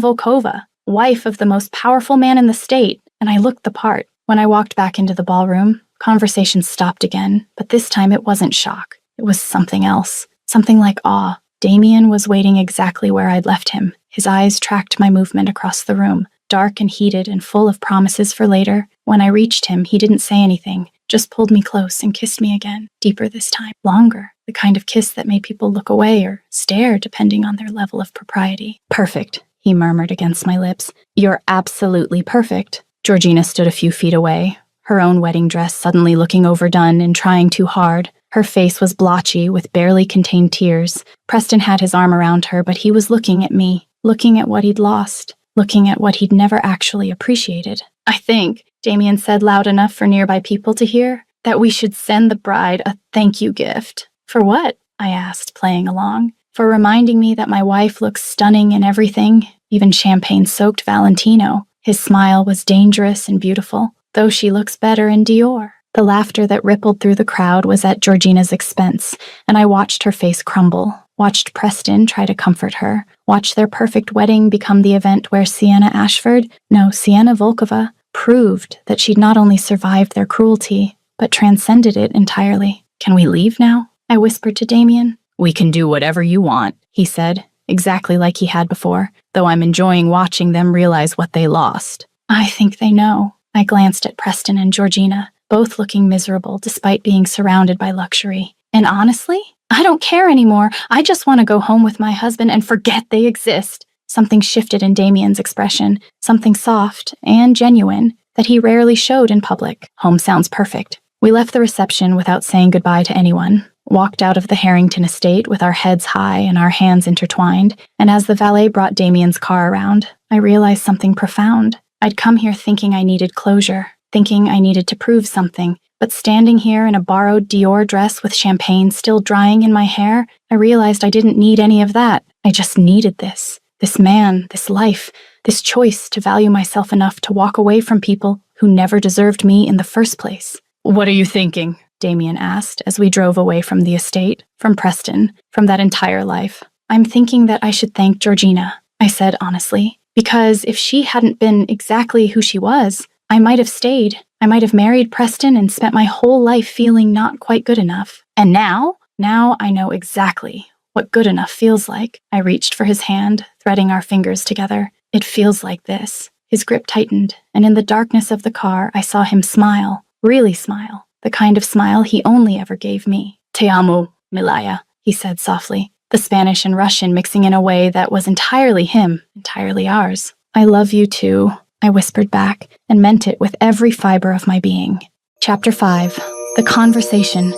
Volkova, wife of the most powerful man in the state, and I looked the part. When I walked back into the ballroom, conversation stopped again, but this time it wasn't shock. It was something else, something like awe. Damien was waiting exactly where I'd left him. His eyes tracked my movement across the room, dark and heated and full of promises for later. When I reached him, he didn't say anything, just pulled me close and kissed me again, deeper this time, longer, the kind of kiss that made people look away or stare depending on their level of propriety. Perfect, he murmured against my lips. You're absolutely perfect. Georgina stood a few feet away, her own wedding dress suddenly looking overdone and trying too hard. Her face was blotchy with barely contained tears. Preston had his arm around her, but he was looking at me, looking at what he'd lost, looking at what he'd never actually appreciated. I think, Damien said loud enough for nearby people to hear, that we should send the bride a thank you gift. For what? I asked, playing along. For reminding me that my wife looks stunning in everything, even champagne-soaked Valentino. His smile was dangerous and beautiful, though she looks better in Dior. The laughter that rippled through the crowd was at Georgina's expense, and I watched her face crumble, watched Preston try to comfort her, watched their perfect wedding become the event where Sienna Volkova, proved that she'd not only survived their cruelty, but transcended it entirely. Can we leave now? I whispered to Damien. We can do whatever you want, he said, exactly like he had before, though I'm enjoying watching them realize what they lost. I think they know. I glanced at Preston and Georgina, both looking miserable despite being surrounded by luxury. And honestly, I don't care anymore. I just want to go home with my husband and forget they exist. Something shifted in Damien's expression, something soft and genuine that he rarely showed in public. Home sounds perfect. We left the reception without saying goodbye to anyone, walked out of the Harrington estate with our heads high and our hands intertwined, and as the valet brought Damien's car around, I realized something profound. I'd come here thinking I needed closure, thinking I needed to prove something, but standing here in a borrowed Dior dress with champagne still drying in my hair, I realized I didn't need any of that. I just needed this man, this life, this choice to value myself enough to walk away from people who never deserved me in the first place. What are you thinking? Damien asked as we drove away from the estate, from Preston, from that entire life. I'm thinking that I should thank Georgina, I said honestly, because if she hadn't been exactly who she was, I might have stayed. I might have married Preston and spent my whole life feeling not quite good enough. And now I know exactly what good enough feels like. I reached for his hand, threading our fingers together. It feels like this. His grip tightened, and in the darkness of the car, I saw him smile, really smile, the kind of smile he only ever gave me. Te amo, Milaya, he said softly, the Spanish and Russian mixing in a way that was entirely him, entirely ours. I love you too, I whispered back, and meant it with every fiber of my being. Chapter 5. The Conversation.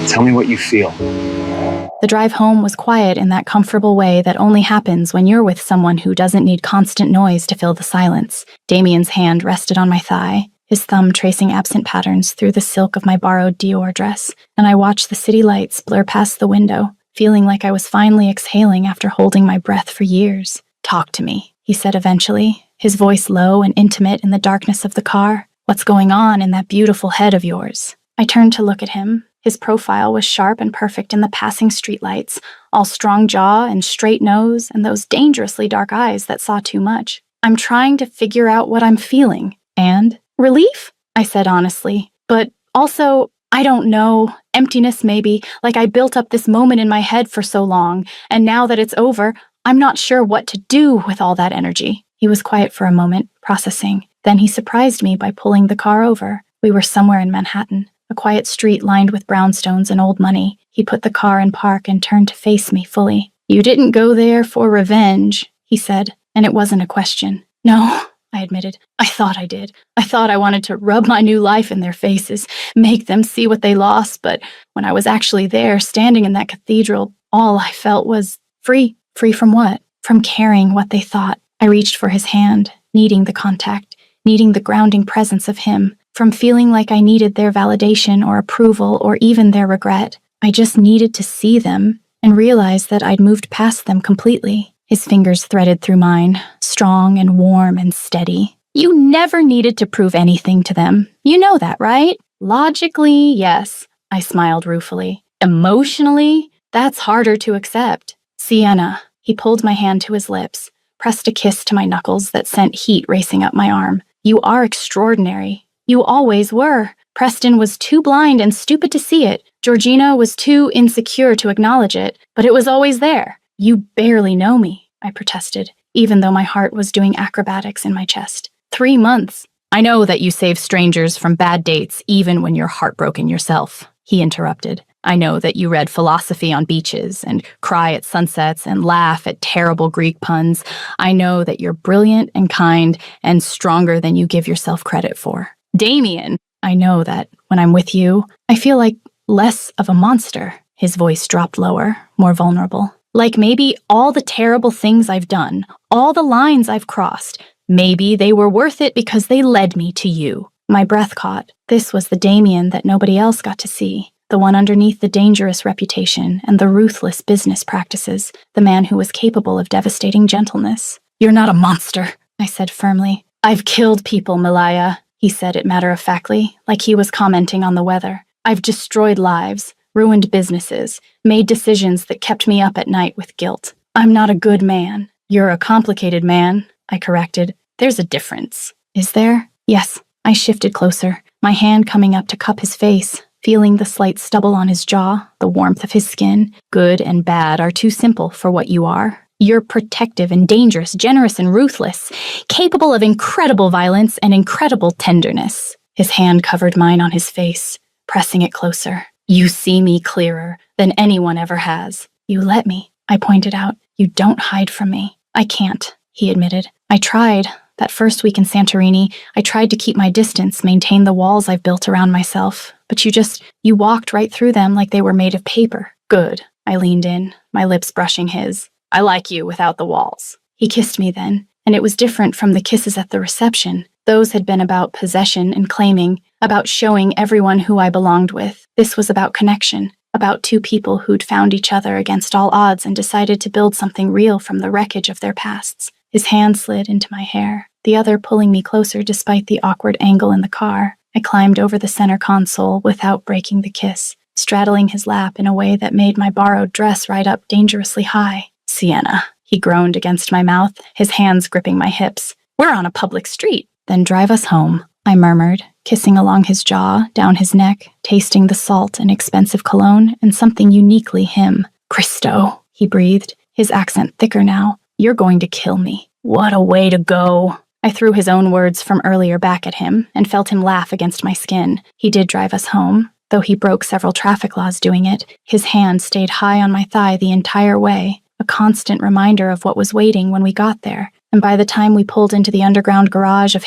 Tell me what you feel.
The drive home was quiet in that comfortable way that only happens when you're with someone who doesn't need constant noise to fill the silence. Damien's hand rested on my thigh, his thumb tracing absent patterns through the silk of my borrowed Dior dress, and I watched the city lights blur past the window, feeling like I was finally exhaling after holding my breath for years. Talk to me, he said eventually, his voice low and intimate in the darkness of the car. What's going on in that beautiful head of yours? I turned to look at him. His profile was sharp and perfect in the passing streetlights, all strong jaw and straight nose and those dangerously dark eyes that saw too much. I'm trying to figure out what I'm feeling. And relief? I said honestly. But also, I don't know, emptiness maybe, like I built up this moment in my head for so long, and now that it's over, I'm not sure what to do with all that energy. He was quiet for a moment, processing. Then he surprised me by pulling the car over. We were somewhere in Manhattan. A quiet street lined with brownstones and old money. He put the car in park and turned to face me fully. You didn't go there for revenge, he said, and it wasn't a question. No, I admitted. I thought I did. I thought I wanted to rub my new life in their faces, make them see what they lost, but when I was actually there, standing in that cathedral, all I felt was free. Free from what? From caring what they thought. I reached for his hand, needing the contact, needing the grounding presence of him. From feeling like I needed their validation or approval or even their regret. I just needed to see them and realize that I'd moved past them completely. His fingers threaded through mine, strong and warm and steady. You never needed to prove anything to them. You know that, right? Logically, yes, I smiled ruefully. Emotionally, that's harder to accept. Sienna, he pulled my hand to his lips, pressed a kiss to my knuckles that sent heat racing up my arm. You are extraordinary. You always were. Preston was too blind and stupid to see it. Georgina was too insecure to acknowledge it, but it was always there. You barely know me, I protested, even though my heart was doing acrobatics in my chest. 3 months. I know that you save strangers from bad dates even when you're heartbroken yourself, he interrupted. I know that you read philosophy on beaches and cry at sunsets and laugh at terrible Greek puns. I know that you're brilliant and kind and stronger than you give yourself credit for. Damien, I know that when I'm with you, I feel like less of a monster. His voice dropped lower, more vulnerable. Like maybe all the terrible things I've done, all the lines I've crossed, maybe they were worth it because they led me to you. My breath caught. This was the Damien that nobody else got to see. The one underneath the dangerous reputation and the ruthless business practices, the man who was capable of devastating gentleness. You're not a monster, I said firmly. I've killed people, Malaya, he said it matter-of-factly, like he was commenting on the weather. I've destroyed lives, ruined businesses, made decisions that kept me up at night with guilt. I'm not a good man. You're a complicated man, I corrected. There's a difference. Is there? Yes. I shifted closer, my hand coming up to cup his face, feeling the slight stubble on his jaw, the warmth of his skin. Good and bad are too simple for what you are. You're protective and dangerous, generous and ruthless, capable of incredible violence and incredible tenderness. His hand covered mine on his face, pressing it closer. You see me clearer than anyone ever has. You let me, I pointed out. You don't hide from me. I can't, he admitted. I tried. That first week in Santorini, I tried to keep my distance, maintain the walls I've built around myself. But you walked right through them like they were made of paper. Good. I leaned in, my lips brushing his. I like you without the walls. He kissed me then, and it was different from the kisses at the reception. Those had been about possession and claiming, about showing everyone who I belonged with. This was about connection, about two people who'd found each other against all odds and decided to build something real from the wreckage of their pasts. His hand slid into my hair, the other pulling me closer despite the awkward angle in the car. I climbed over the center console without breaking the kiss, straddling his lap in a way that made my borrowed dress ride up dangerously high. Sienna, he groaned against my mouth, his hands gripping my hips. We're on a public street. Then drive us home, I murmured, kissing along his jaw, down his neck, tasting the salt and expensive cologne and something uniquely him. Christo, he breathed, his accent thicker now. You're going to kill me. What a way to go. I threw his own words from earlier back at him and felt him laugh against my skin. He did drive us home, though he broke several traffic laws doing it. His hand stayed high on my thigh the entire way, a constant reminder of what was waiting when we got there. And by the time we pulled into the underground garage of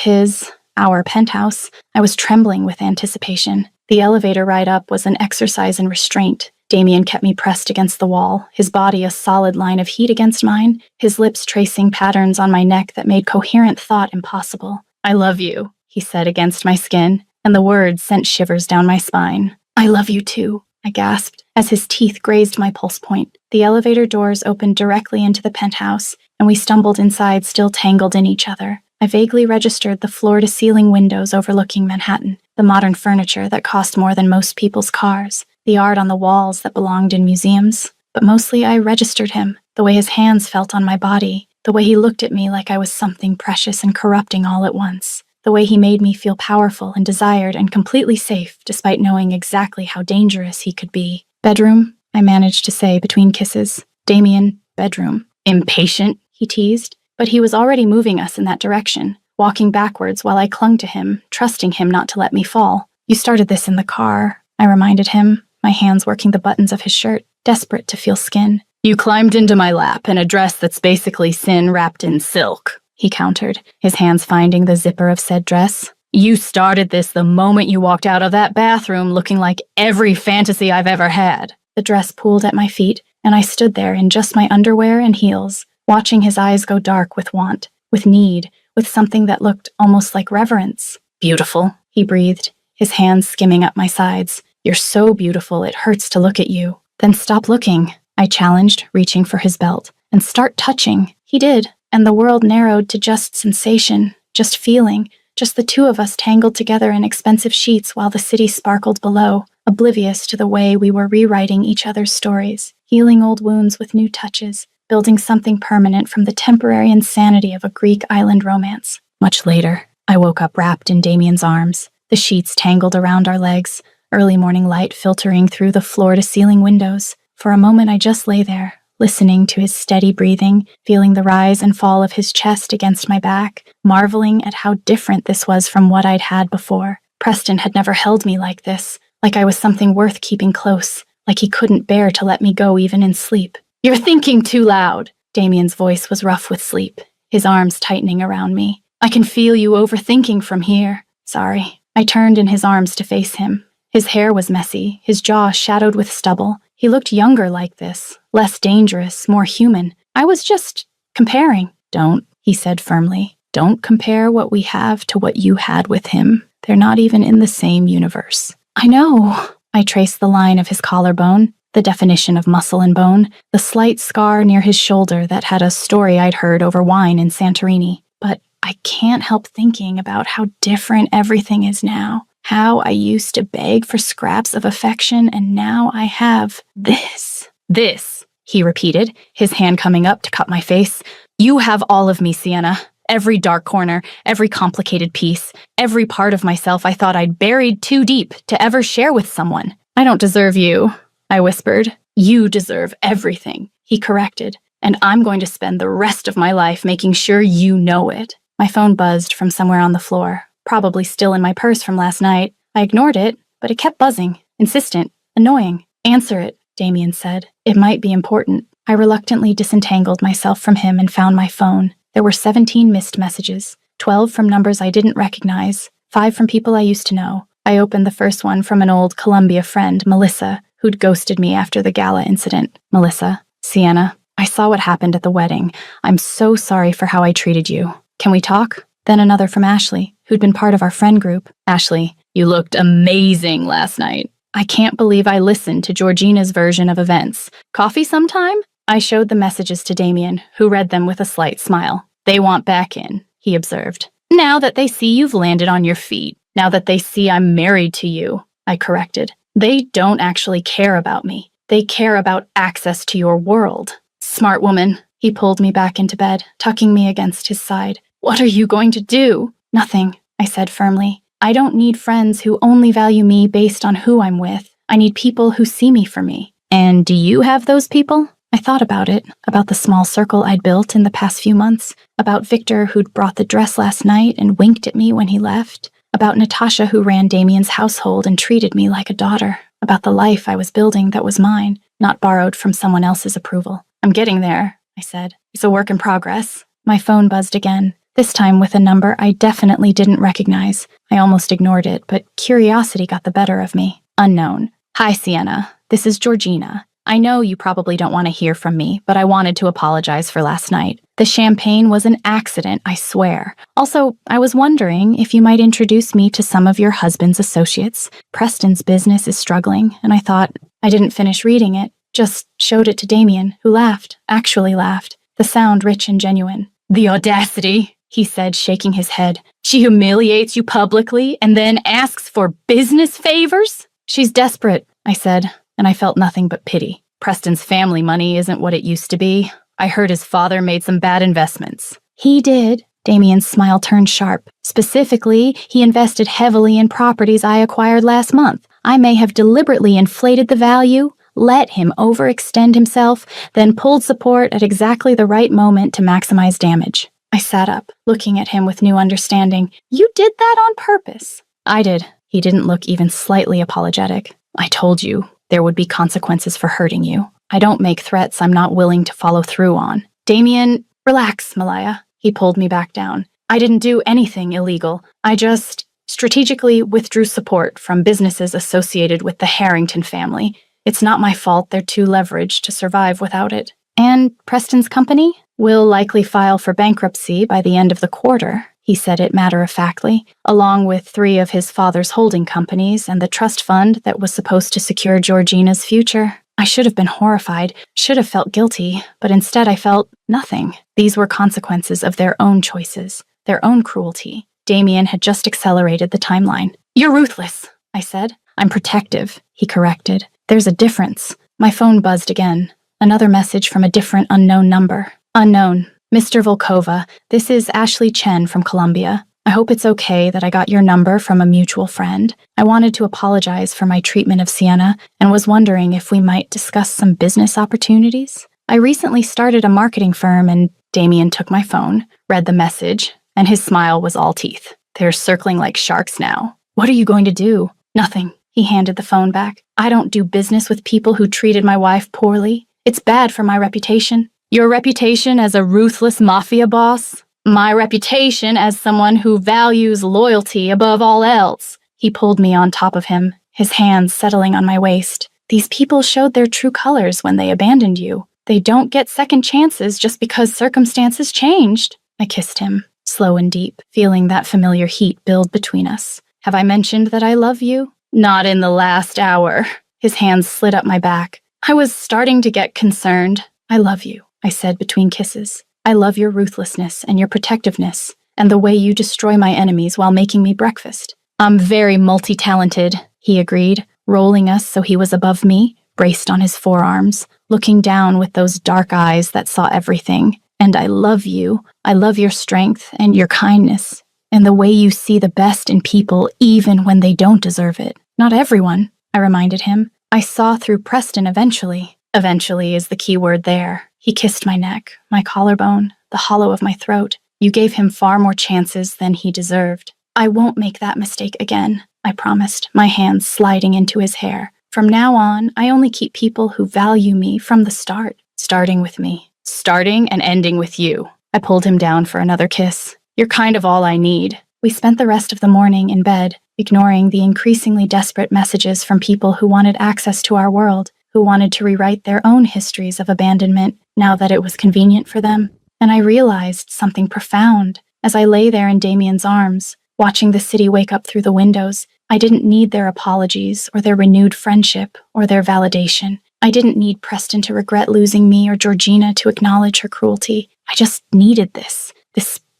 our penthouse, I was trembling with anticipation. The elevator ride up was an exercise in restraint. Damien kept me pressed against the wall, his body a solid line of heat against mine, his lips tracing patterns on my neck that made coherent thought impossible. I love you, he said against my skin, and the words sent shivers down my spine. I love you too, I gasped, as his teeth grazed my pulse point. The elevator doors opened directly into the penthouse, and we stumbled inside still tangled in each other. I vaguely registered the floor-to-ceiling windows overlooking Manhattan, the modern furniture that cost more than most people's cars, the art on the walls that belonged in museums. But mostly I registered him, the way his hands felt on my body, the way he looked at me like I was something precious and corrupting all at once, the way he made me feel powerful and desired and completely safe despite knowing exactly how dangerous he could be. Bedroom, I managed to say between kisses. Damien, bedroom. Impatient, he teased, but he was already moving us in that direction, walking backwards while I clung to him, trusting him not to let me fall. You started this in the car, I reminded him, my hands working the buttons of his shirt, desperate to feel skin. You climbed into my lap in a dress that's basically sin wrapped in silk, he countered, his hands finding the zipper of said dress. You started this the moment you walked out of that bathroom looking like every fantasy I've ever had. The dress pooled at my feet, and I stood there in just my underwear and heels, watching his eyes go dark with want, with need, with something that looked almost like reverence. Beautiful, he breathed, his hands skimming up my sides. You're so beautiful, it hurts to look at you. Then stop looking, I challenged, reaching for his belt. And start touching. He did, and the world narrowed to just sensation, just feeling, just the two of us tangled together in expensive sheets while the city sparkled below, oblivious to the way we were rewriting each other's stories, healing old wounds with new touches, building something permanent from the temporary insanity of a Greek island romance. Much later, I woke up wrapped in Damien's arms, the sheets tangled around our legs, early morning light filtering through the floor-to-ceiling windows. For a moment I just lay there, listening to his steady breathing, feeling the rise and fall of his chest against my back, marveling at how different this was from what I'd had before. Preston had never held me like this, like I was something worth keeping close, like he couldn't bear to let me go even in sleep. "You're thinking too loud." Damien's voice was rough with sleep, his arms tightening around me. "I can feel you overthinking from here." "Sorry." I turned in his arms to face him. His hair was messy, his jaw shadowed with stubble. He looked younger like this, less dangerous, more human. I was just comparing. "Don't," he said firmly. "Don't compare what we have to what you had with him. They're not even in the same universe." "I know." I traced the line of his collarbone, the definition of muscle and bone, the slight scar near his shoulder that had a story I'd heard over wine in Santorini. But I can't help thinking about how different everything is now. How I used to beg for scraps of affection, and now I have this. "This," he repeated, his hand coming up to cup my face. "You have all of me, Sienna. Every dark corner, every complicated piece, every part of myself I thought I'd buried too deep to ever share with someone. I don't deserve you," I whispered. "You deserve everything," he corrected, "and I'm going to spend the rest of my life making sure you know it." My phone buzzed from somewhere on the floor, probably still in my purse from last night. I ignored it, but it kept buzzing, insistent, annoying. "Answer it," Damien said. "It might be important." I reluctantly disentangled myself from him and found my phone. There were 17 missed messages, 12 from numbers I didn't recognize, 5 from people I used to know. I opened the first one from an old Columbia friend, Melissa, who'd ghosted me after the gala incident. "Melissa, Sienna, I saw what happened at the wedding. I'm so sorry for how I treated you. Can we talk?" Then another from Ashley, who'd been part of our friend group. "Ashley, you looked amazing last night. I can't believe I listened to Georgina's version of events. Coffee sometime?" I showed the messages to Damien, who read them with a slight smile. "They want back in," he observed. "Now that they see you've landed on your feet. Now that they see I'm married to you," I corrected. "They don't actually care about me. They care about access to your world." "Smart woman." He pulled me back into bed, tucking me against his side. "What are you going to do?" "Nothing," I said firmly. "I don't need friends who only value me based on who I'm with. I need people who see me for me." "And do you have those people?" I thought about it, about the small circle I'd built in the past few months, about Victor who'd brought the dress last night and winked at me when he left, about Natasha who ran Damien's household and treated me like a daughter, about the life I was building that was mine, not borrowed from someone else's approval. "I'm getting there," I said. "It's a work in progress." My phone buzzed again, this time with a number I definitely didn't recognize. I almost ignored it, but curiosity got the better of me. Unknown. "Hi, Sienna. This is Georgina. I know you probably don't want to hear from me, but I wanted to apologize for last night. The champagne was an accident, I swear. Also, I was wondering if you might introduce me to some of your husband's associates. Preston's business is struggling, and I thought." I didn't finish reading it, just showed it to Damien, who laughed, actually laughed, the sound rich and genuine. "The audacity," he said, shaking his head. "She humiliates you publicly and then asks for business favors?" "She's desperate," I said, and I felt nothing but pity. "Preston's family money isn't what it used to be. I heard his father made some bad investments." "He did." Damien's smile turned sharp. "Specifically, he invested heavily in properties I acquired last month. I may have deliberately inflated the value, let him overextend himself, then pulled support at exactly the right moment to maximize damage." I sat up, looking at him with new understanding. "You did that on purpose?" "I did." He didn't look even slightly apologetic. "I told you there would be consequences for hurting you. I don't make threats I'm not willing to follow through on." "Damien, relax, Malaya." He pulled me back down. "I didn't do anything illegal. I just strategically withdrew support from businesses associated with the Harrington family. It's not my fault they're too leveraged to survive without it. And Preston's company will likely file for bankruptcy by the end of the quarter," he said it matter-of-factly, "along with 3 of his father's holding companies and the trust fund that was supposed to secure Georgina's future." I should have been horrified, should have felt guilty, but instead I felt nothing. These were consequences of their own choices, their own cruelty. Damien had just accelerated the timeline. "You're ruthless," I said. "I'm protective," he corrected. "There's a difference." My phone buzzed again. Another message from a different unknown number. "Unknown. Mr. Volkova, this is Ashley Chen from Columbia. I hope it's okay that I got your number from a mutual friend. I wanted to apologize for my treatment of Sienna and was wondering if we might discuss some business opportunities. I recently started a marketing firm," and Damien took my phone, read the message, and his smile was all teeth. "They're circling like sharks now." "What are you going to do?" "Nothing," He handed the phone back. I don't do business with people who treated my wife poorly. It's bad for my reputation. Your reputation as a ruthless mafia boss? My reputation as someone who values loyalty above all else. He pulled me on top of him, his hands settling on my waist. These people showed their true colors when they abandoned you. They don't get second chances just because circumstances changed. I kissed him, slow and deep, feeling that familiar heat build between us. Have I mentioned that I love you? Not in the last hour. His hands slid up my back. I was starting to get concerned. I love you, I said between kisses. I love your ruthlessness and your protectiveness, and the way you destroy my enemies while making me breakfast. I'm very multi-talented, he agreed, rolling us so he was above me, braced on his forearms, looking down with those dark eyes that saw everything. And I love you. I love your strength and your kindness, and the way you see the best in people even when they don't deserve it. Not everyone, I reminded him. I saw through Preston eventually. Eventually is the key word there. He kissed my neck, my collarbone, the hollow of my throat. You gave him far more chances than he deserved. I won't make that mistake again, I promised, my hands sliding into his hair. From now on, I only keep people who value me from the start, starting with me. Starting and ending with you. I pulled him down for another kiss. You're kind of all I need. We spent the rest of the morning in bed, ignoring the increasingly desperate messages from people who wanted access to our world, who wanted to rewrite their own histories of abandonment now that it was convenient for them. And I realized something profound as I lay there in Damien's arms, watching the city wake up through the windows. I didn't need their apologies or their renewed friendship or their validation. I didn't need Preston to regret losing me or Georgina to acknowledge her cruelty. I just needed this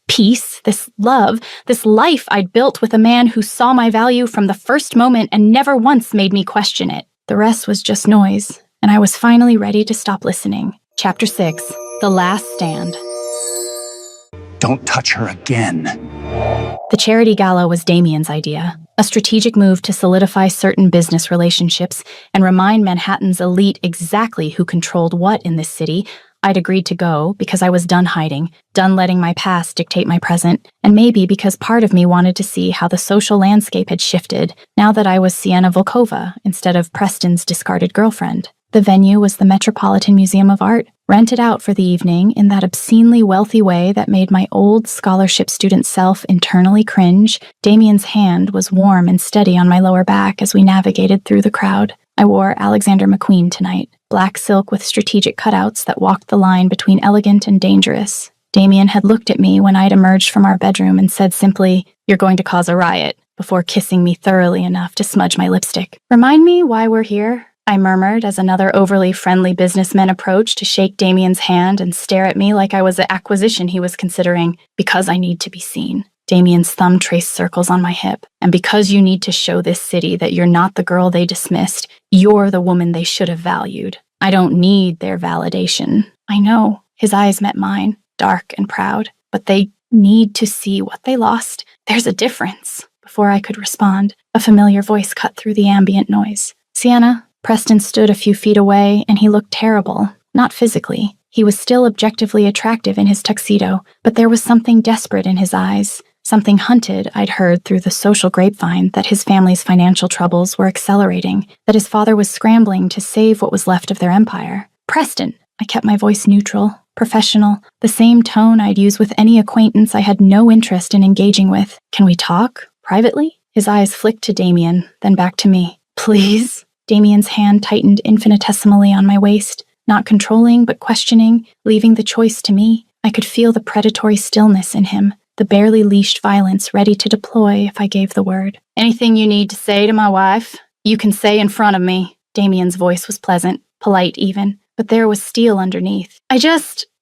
peace, this love, this life I'd built with a man who saw my value from the first moment and never once made me question it. The rest was just noise, and I was finally ready to stop listening. Chapter 6, The Last Stand.
Don't touch her again.
The charity gala was Damien's idea, a strategic move to solidify certain business relationships and remind Manhattan's elite exactly who controlled what in this city. I'd agreed to go because I was done hiding, done letting my past dictate my present, and maybe because part of me wanted to see how the social landscape had shifted now that I was Sienna Volkova instead of Preston's discarded girlfriend. The venue was the Metropolitan Museum of Art, rented out for the evening in that obscenely wealthy way that made my old scholarship student self internally cringe. Damien's hand was warm and steady on my lower back as we navigated through the crowd. I wore Alexander McQueen tonight, black silk with strategic cutouts that walked the line between elegant and dangerous. Damien had looked at me when I'd emerged from our bedroom and said simply, "You're going to cause a riot," before kissing me thoroughly enough to smudge my lipstick. "Remind me why we're here?" I murmured as another overly friendly businessman approached to shake Damien's hand and stare at me like I was the acquisition he was considering. "Because I need to be seen." Damien's thumb traced circles on my hip. "And because you need to show this city that you're not the girl they dismissed, you're the woman they should have valued. I don't need their validation." I know. His eyes met mine, dark and proud. "But they need to see what they lost. There's a difference." Before I could respond, a familiar voice cut through the ambient noise. "Sienna." Preston stood a few feet away, and he looked terrible. Not physically. He was still objectively attractive in his tuxedo, but there was something desperate in his eyes. Something hunted, I'd heard through the social grapevine, that his family's financial troubles were accelerating, that his father was scrambling to save what was left of their empire. "Preston!" I kept my voice neutral, professional, the same tone I'd use with any acquaintance I had no interest in engaging with. "Can we talk? Privately?" His eyes flicked to Damien, then back to me. "Please?" Damien's hand tightened infinitesimally on my waist, not controlling but questioning, leaving the choice to me. I could feel the predatory stillness in him, the barely leashed violence ready to deploy if I gave the word. "Anything you need to say to my wife, you can say in front of me." Damien's voice was pleasant, polite even, but there was steel underneath.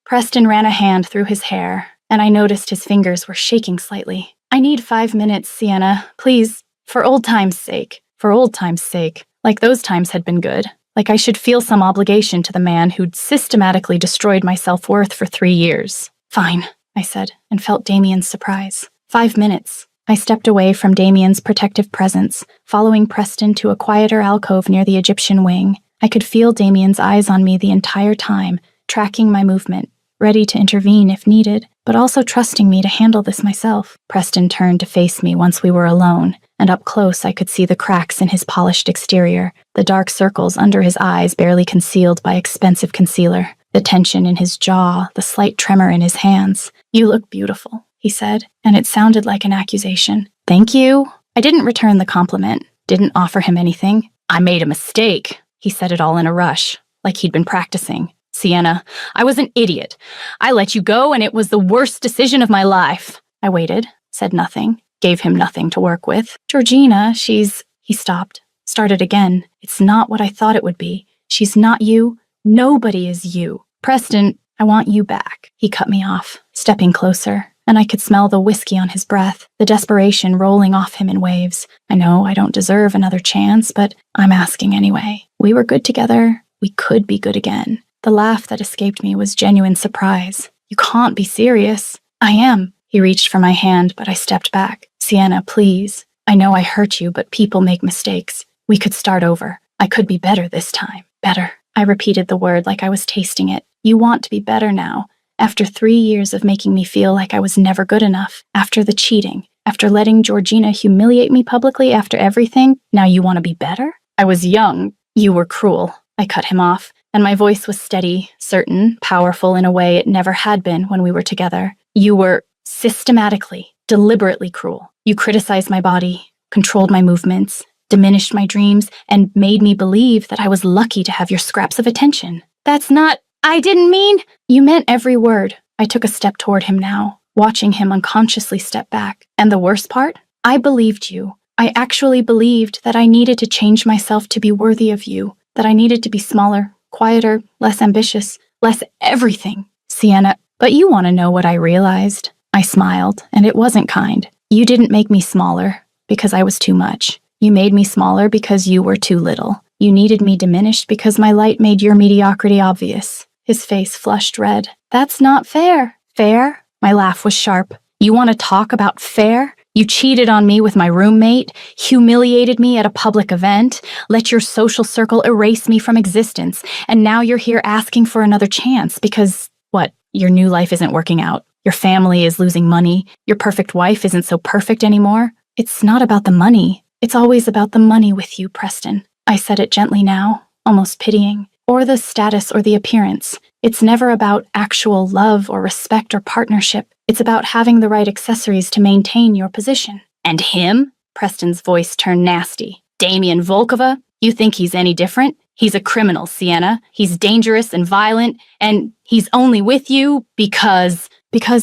Preston ran a hand through his hair, and I noticed his fingers were shaking slightly. "I need 5 minutes, Sienna. Please, for old time's sake. For old time's sake. Like those times had been good. Like I should feel some obligation to the man who'd systematically destroyed my self-worth for 3 years." "Fine," I said, and felt Damien's surprise. 5 minutes. I stepped away from Damien's protective presence, following Preston to a quieter alcove near the Egyptian wing. I could feel Damien's eyes on me the entire time, tracking my movement, ready to intervene if needed, but also trusting me to handle this myself. Preston turned to face me once we were alone, and up close I could see the cracks in his polished exterior, the dark circles under his eyes barely concealed by expensive concealer, the tension in his jaw, the slight tremor in his hands. "You look beautiful," he said, and it sounded like an accusation. "Thank you." I didn't return the compliment, didn't offer him anything. "I made a mistake." He said it all in a rush, like he'd been practicing. "Sienna, I was an idiot. I let you go, and it was the worst decision of my life." I waited, said nothing, gave him nothing to work with. "Georgina, she's—" He stopped, started again. "It's not what I thought it would be. She's not you. Nobody is you. Preston, I want you back." He cut me off, stepping closer, and I could smell the whiskey on his breath, the desperation rolling off him in waves. "I know I don't deserve another chance, but I'm asking anyway. We were good together. We could be good again." The laugh that escaped me was genuine surprise. "You can't be serious." "I am." He reached for my hand, but I stepped back. "Sienna, please. I know I hurt you, but people make mistakes. We could start over. I could be better this time. Better." I repeated the word like I was tasting it. "You want to be better now. After 3 years of making me feel like I was never good enough, after the cheating, after letting Georgina humiliate me publicly, after everything, now you want to be better?" "I was young. You were cruel." I cut him off, and my voice was steady, certain, powerful in a way it never had been when we were together. "You were systematically, deliberately cruel. You criticized my body, controlled my movements, diminished my dreams, and made me believe that I was lucky to have your scraps of attention." "That's not— I didn't mean—" "You meant every word." I took a step toward him now, watching him unconsciously step back. "And the worst part? I believed you. I actually believed that I needed to change myself to be worthy of you, that I needed to be smaller, quieter, less ambitious, less everything." "Sienna, but you want to know what I realized?" I smiled, and it wasn't kind. "You didn't make me smaller because I was too much. You made me smaller because you were too little. You needed me diminished because my light made your mediocrity obvious." His face flushed red. "That's not fair." "Fair?" My laugh was sharp. "You want to talk about fair? You cheated on me with my roommate, humiliated me at a public event, let your social circle erase me from existence, and now you're here asking for another chance because, what, your new life isn't working out? Your family is losing money. Your perfect wife isn't so perfect anymore. It's not about the money. It's always about the money with you, Preston." I said it gently now, almost pitying. "Or the status or the appearance. It's never about actual love or respect or partnership. It's about having the right accessories to maintain your position." "And him?" Preston's voice turned nasty. "Damien Volkova? You think he's any different? He's a criminal, Sienna. He's dangerous and violent, and he's only with you because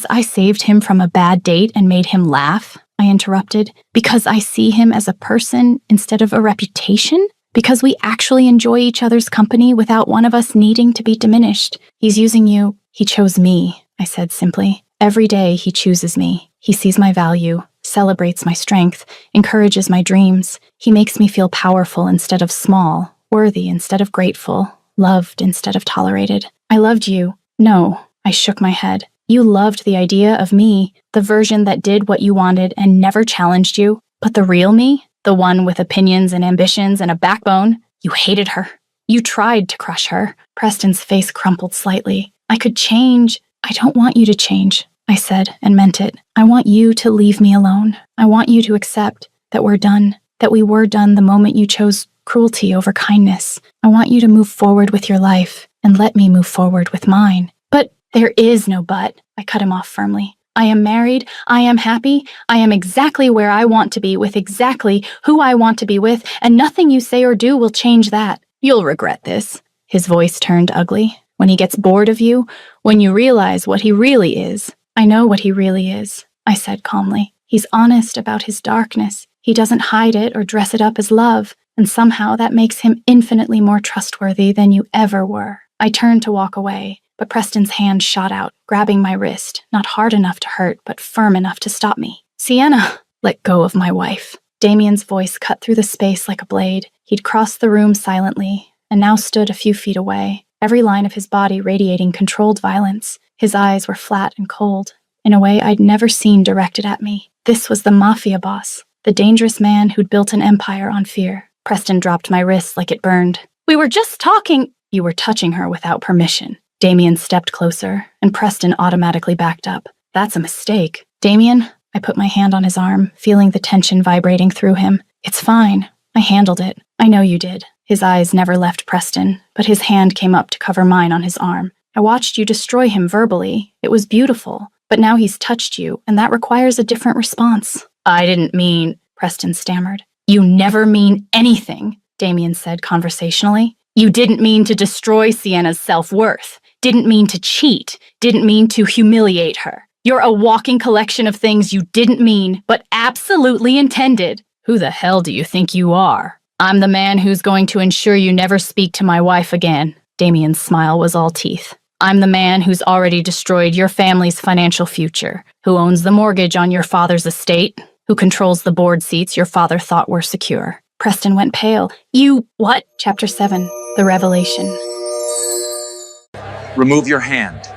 I saved him from a bad date and made him laugh," I interrupted. "Because I see him as a person instead of a reputation? Because we actually enjoy each other's company without one of us needing to be diminished. He's using you." "He chose me," I said simply. "Every day he chooses me. He sees my value, celebrates my strength, encourages my dreams. He makes me feel powerful instead of small, worthy instead of grateful, loved instead of tolerated." "I loved you." "No," I shook my head. "You loved the idea of me, the version that did what you wanted and never challenged you. But the real me, the one with opinions and ambitions and a backbone, you hated her. You tried to crush her." Preston's face crumpled slightly. "I could change." "I don't want you to change," I said, and meant it. "I want you to leave me alone. I want you to accept that we're done, that we were done the moment you chose cruelty over kindness. I want you to move forward with your life and let me move forward with mine." "But there is no but," I cut him off firmly. "I am married, I am happy, I am exactly where I want to be with exactly who I want to be with, and nothing you say or do will change that. You'll regret this." His voice turned ugly. "When he gets bored of you, when you realize what he really is." "I know what he really is," I said calmly. "He's honest about his darkness. He doesn't hide it or dress it up as love, and somehow that makes him infinitely more trustworthy than you ever were." I turned to walk away, but Preston's hand shot out, grabbing my wrist, not hard enough to hurt, but firm enough to stop me. "Sienna!" "Let go of my wife." Damien's voice cut through the space like a blade. He'd crossed the room silently, and now stood a few feet away, every line of his body radiating controlled violence. His eyes were flat and cold, in a way I'd never seen directed at me. This was the Mafia boss, the dangerous man who'd built an empire on fear. Preston dropped my wrist like it burned. "We were just talking—" "You were touching her without permission." Damien stepped closer, and Preston automatically backed up. "That's a mistake." "Damien, I put my hand on his arm, feeling the tension vibrating through him. It's fine. I handled it. I know you did. His eyes never left Preston, but his hand came up to cover mine on his arm. I watched you destroy him verbally. It was beautiful. But now he's touched you, and that requires a different response. I didn't mean, Preston stammered. You never mean anything, Damien said conversationally. You didn't mean to destroy Sienna's self-worth. Didn't mean to cheat. Didn't mean to humiliate her. You're a walking collection of things you didn't mean, but absolutely intended. Who the hell do you think you are? I'm the man who's going to ensure you never speak to my wife again. Damien's smile was all teeth. I'm the man who's already destroyed your family's financial future, who owns the mortgage on your father's estate, who controls the board seats your father thought were secure. Preston went pale. You, what? Chapter 7, The Revelation.
Remove your hand.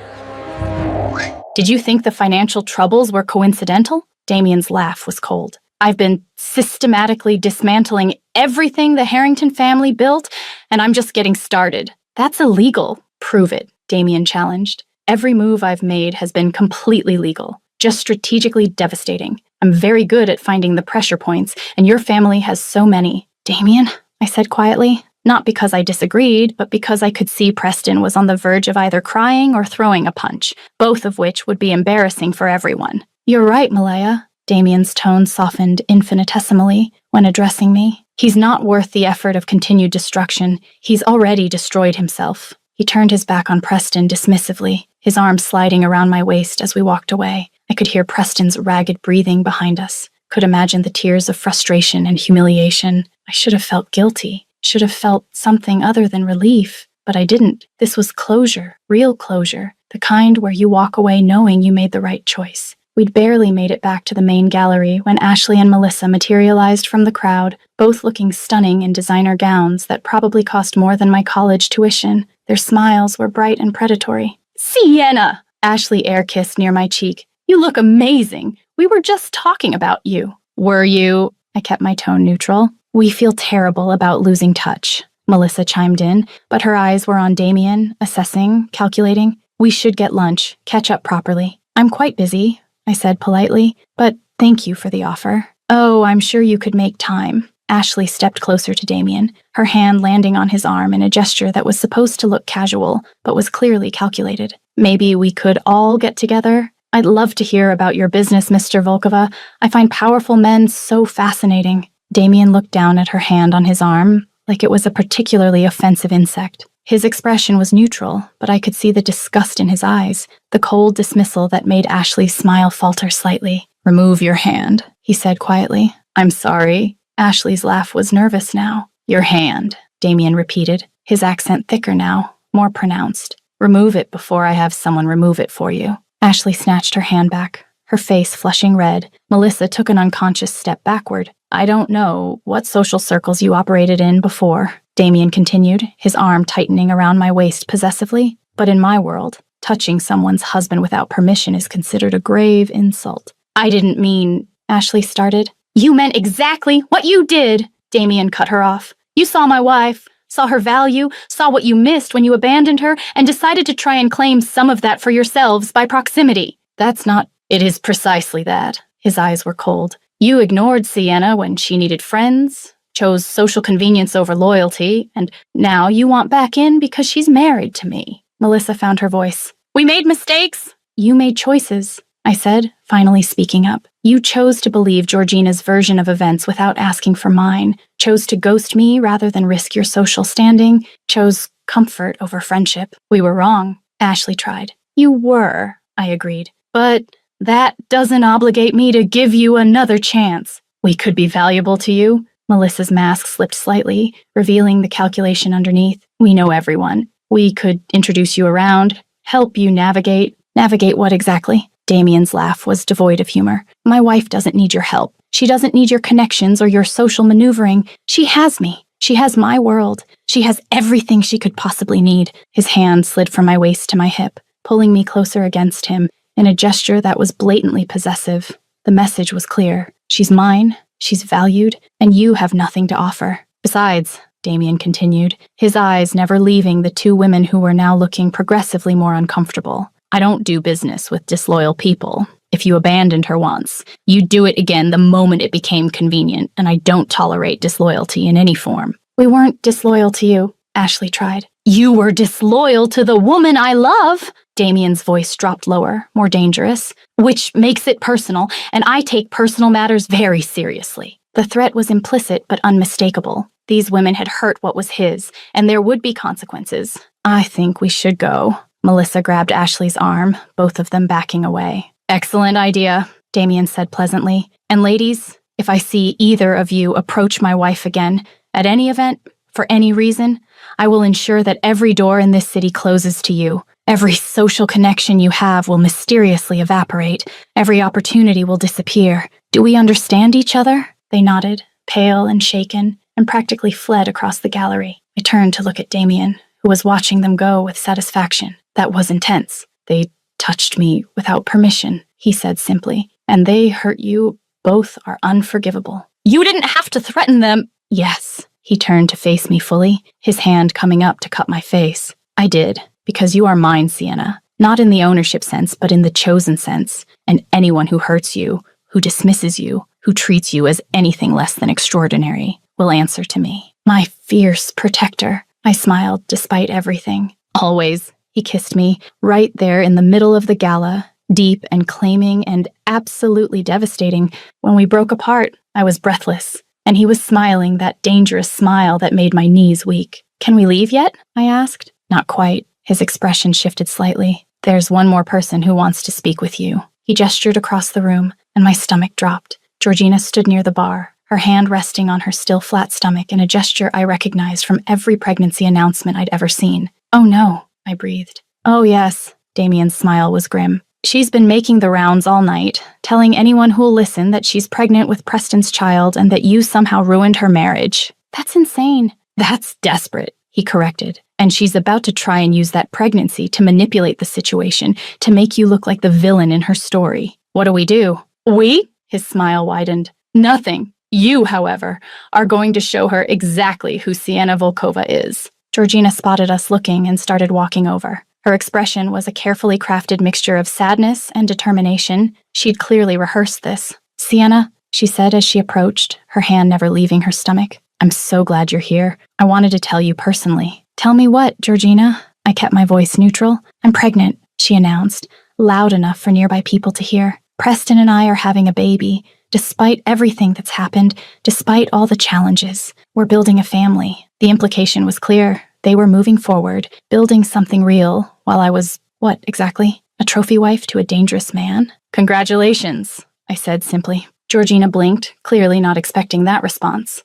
Did you think the financial troubles were coincidental? Damien's laugh was cold. I've been systematically dismantling everything the Harrington family built, and I'm just getting started. That's illegal. Prove it, Damien challenged. Every move I've made has been completely legal, just strategically devastating. I'm very good at finding the pressure points, and your family has so many. Damien, I said quietly, not because I disagreed, but because I could see Preston was on the verge of either crying or throwing a punch, both of which would be embarrassing for everyone. You're right, Malaya. Damien's tone softened infinitesimally when addressing me. He's not worth the effort of continued destruction. He's already destroyed himself. He turned his back on Preston dismissively, his arm sliding around my waist as we walked away. I could hear Preston's ragged breathing behind us, could imagine the tears of frustration and humiliation. I should have felt guilty, should have felt something other than relief, but I didn't. This was closure, real closure, the kind where you walk away knowing you made the right choice. We'd barely made it back to the main gallery when Ashley and Melissa materialized from the crowd, both looking stunning in designer gowns that probably cost more than my college tuition. Their smiles were bright and predatory. Sienna! Ashley air-kissed near my cheek. You look amazing. We were just talking about you. Were you? I kept my tone neutral. We feel terrible about losing touch, Melissa chimed in, but her eyes were on Damien, assessing, calculating. We should get lunch, catch up properly. I'm quite busy, I said politely, but thank you for the offer. Oh, I'm sure you could make time. Ashley stepped closer to Damien, her hand landing on his arm in a gesture that was supposed to look casual, but was clearly calculated. Maybe we could all get together? I'd love to hear about your business, Mr. Volkova. I find powerful men so fascinating. Damien looked down at her hand on his arm, like it was a particularly offensive insect. His expression was neutral, but I could see the disgust in his eyes, the cold dismissal that made Ashley's smile falter slightly. Remove your hand, he said quietly. I'm sorry. Ashley's laugh was nervous now. Your hand, Damien repeated, his accent thicker now, more pronounced. Remove it before I have someone remove it for you. Ashley snatched her hand back, her face flushing red. Melissa took an unconscious step backward. I don't know what social circles you operated in before, Damien continued, his arm tightening around my waist possessively. But in my world, touching someone's husband without permission is considered a grave insult. I didn't mean, Ashley started. You meant exactly what you did, Damien cut her off. You saw my wife, saw her value, saw what you missed when you abandoned her, and decided to try and claim some of that for yourselves by proximity. That's not, it is precisely that. His eyes were cold. You ignored Sienna when she needed friends, chose social convenience over loyalty, and now you want back in because she's married to me. Melissa found her voice. We made mistakes. You made choices, I said, finally speaking up. You chose to believe Georgina's version of events without asking for mine, chose to ghost me rather than risk your social standing, chose comfort over friendship. We were wrong, Ashley tried. You were, I agreed. But that doesn't obligate me to give you another chance. We could be valuable to you. Melissa's mask slipped slightly, revealing the calculation underneath. We know everyone. We could introduce you around, help you navigate. Navigate what exactly? Damien's laugh was devoid of humor. My wife doesn't need your help. She doesn't need your connections or your social maneuvering. She has me. She has my world. She has everything she could possibly need. His hand slid from my waist to my hip, pulling me closer against him in a gesture that was blatantly possessive. The message was clear. She's mine. She's valued, and you have nothing to offer. Besides, Damien continued, his eyes never leaving the two women who were now looking progressively more uncomfortable. I don't do business with disloyal people. If you abandoned her once, you'd do it again the moment it became convenient, and I don't tolerate disloyalty in any form. We weren't disloyal to you, Ashley tried. You were disloyal to the woman I love! Damien's voice dropped lower, more dangerous, which makes it personal, and I take personal matters very seriously. The threat was implicit but unmistakable. These women had hurt what was his, and there would be consequences. I think we should go. Melissa grabbed Ashley's arm, both of them backing away. Excellent idea, Damien said pleasantly. And ladies, if I see either of you approach my wife again, at any event, for any reason, I will ensure that every door in this city closes to you. Every social connection you have will mysteriously evaporate. Every opportunity will disappear. Do we understand each other? They nodded, pale and shaken, and practically fled across the gallery. I turned to look at Damien, who was watching them go with satisfaction. That was intense. They touched me without permission, he said simply. And they hurt you. Both are unforgivable. You didn't have to threaten them. Yes. He turned to face me fully, his hand coming up to cut my face. I did, because you are mine, Sienna. Not in the ownership sense, but in the chosen sense. And anyone who hurts you, who dismisses you, who treats you as anything less than extraordinary, will answer to me. My fierce protector. I smiled despite everything. Always. He kissed me, right there in the middle of the gala, deep and claiming and absolutely devastating. When we broke apart, I was breathless. And he was smiling, that dangerous smile that made my knees weak. Can we leave yet? I asked. Not quite. His expression shifted slightly. There's one more person who wants to speak with you. He gestured across the room, and my stomach dropped. Georgina stood near the bar, her hand resting on her still flat stomach in a gesture I recognized from every pregnancy announcement I'd ever seen. Oh no, I breathed. Oh yes. Damien's smile was grim. She's been making the rounds all night, telling anyone who'll listen that she's pregnant with Preston's child and that you somehow ruined her marriage. That's insane. That's desperate, he corrected. And she's about to try and use that pregnancy to manipulate the situation, to make you look like the villain in her story. What do we do? We? His smile widened. Nothing. You, however, are going to show her exactly who Sienna Volkova is. Georgina spotted us looking and started walking over. Her expression was a carefully crafted mixture of sadness and determination. She'd clearly rehearsed this. Sienna, she said as she approached, her hand never leaving her stomach. I'm so glad you're here. I wanted to tell you personally. Tell me what, Georgina? I kept my voice neutral. I'm pregnant, she announced, loud enough for nearby people to hear. Preston and I are having a baby. Despite everything that's happened, despite all the challenges, we're building a family. The implication was clear. They were moving forward, building something real, while I was, what exactly? A trophy wife to a dangerous man? Congratulations, I said simply. Georgina blinked, clearly not expecting that response.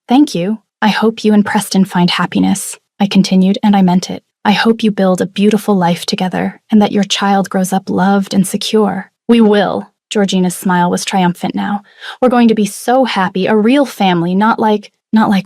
Thank you. I hope you and Preston find happiness. I continued, and I meant it. I hope you build a beautiful life together, and that your child grows up loved and secure. We will. Georgina's smile was triumphant now. We're going to be so happy, a real family, not like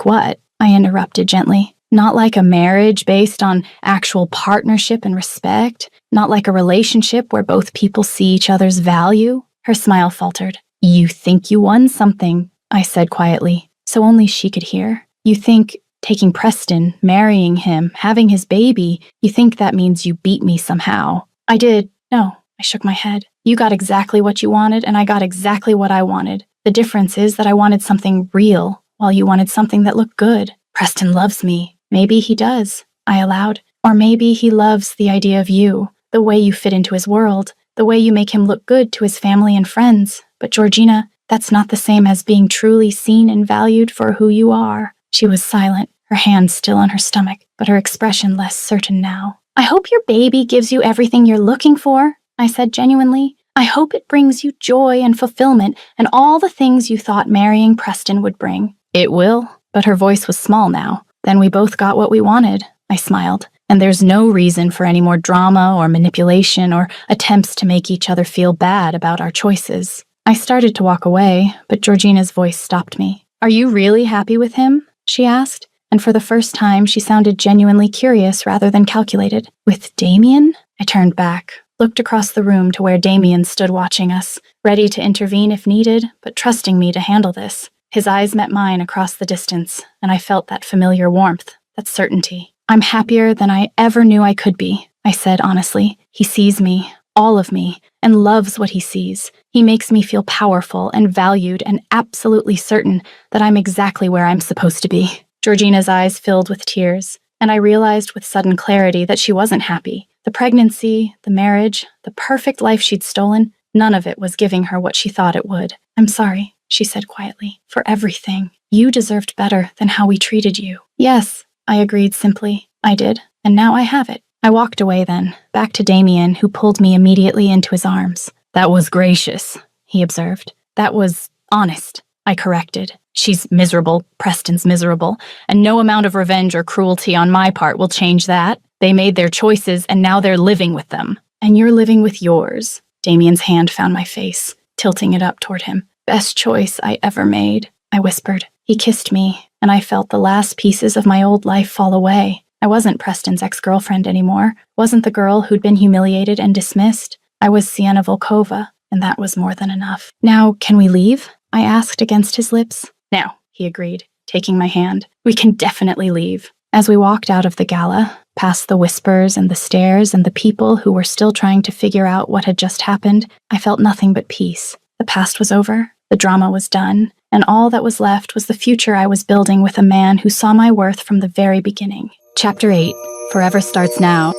what? I interrupted gently. Not like a marriage based on actual partnership and respect. Not like a relationship where both people see each other's value. Her smile faltered. You think you won something, I said quietly, so only she could hear. You think taking Preston, marrying him, having his baby, you think that means you beat me somehow. I did. No, I shook my head. You got exactly what you wanted, and I got exactly what I wanted. The difference is that I wanted something real, while you wanted something that looked good. Preston loves me. Maybe he does, I allowed. Or maybe he loves the idea of you, the way you fit into his world, the way you make him look good to his family and friends. But Georgina, that's not the same as being truly seen and valued for who you are. She was silent, her hand still on her stomach, but her expression less certain now. I hope your baby gives you everything you're looking for, I said genuinely. I hope it brings you joy and fulfillment and all the things you thought marrying Preston would bring. It will, but her voice was small now. Then we both got what we wanted, I smiled. And there's no reason for any more drama or manipulation or attempts to make each other feel bad about our choices. I started to walk away, but Georgina's voice stopped me. Are you really happy with him? She asked, and for the first time she sounded genuinely curious rather than calculated. With Damien? I turned back, looked across the room to where Damien stood watching us, ready to intervene if needed, but trusting me to handle this. His eyes met mine across the distance, and I felt that familiar warmth, that certainty. I'm happier than I ever knew I could be, I said honestly. He sees me, all of me, and loves what he sees. He makes me feel powerful and valued and absolutely certain that I'm exactly where I'm supposed to be. Georgina's eyes filled with tears, and I realized with sudden clarity that she wasn't happy. The pregnancy, the marriage, the perfect life she'd stolen, none of it was giving her what she thought it would. "I'm sorry," she said quietly, "for everything. You deserved better than how we treated you." "Yes," I agreed simply. "I did, and now I have it." I walked away then, back to Damien, who pulled me immediately into his arms. "That was gracious," he observed. "That was honest," I corrected. "She's miserable, Preston's miserable, and no amount of revenge or cruelty on my part will change that. They made their choices, and now they're living with them. And you're living with yours." Damien's hand found my face, tilting it up toward him. "Best choice I ever made," I whispered. He kissed me, and I felt the last pieces of my old life fall away. I wasn't Preston's ex-girlfriend anymore, wasn't the girl who'd been humiliated and dismissed. I was Sienna Volkova, and that was more than enough. "Now, can we leave?" I asked against his lips. "Now," he agreed, taking my hand. "We can definitely leave." As we walked out of the gala, past the whispers and the stares and the people who were still trying to figure out what had just happened, I felt nothing but peace. The past was over, the drama was done, and all that was left was the future I was building with a man who saw my worth from the very beginning. Chapter 8. Forever starts now.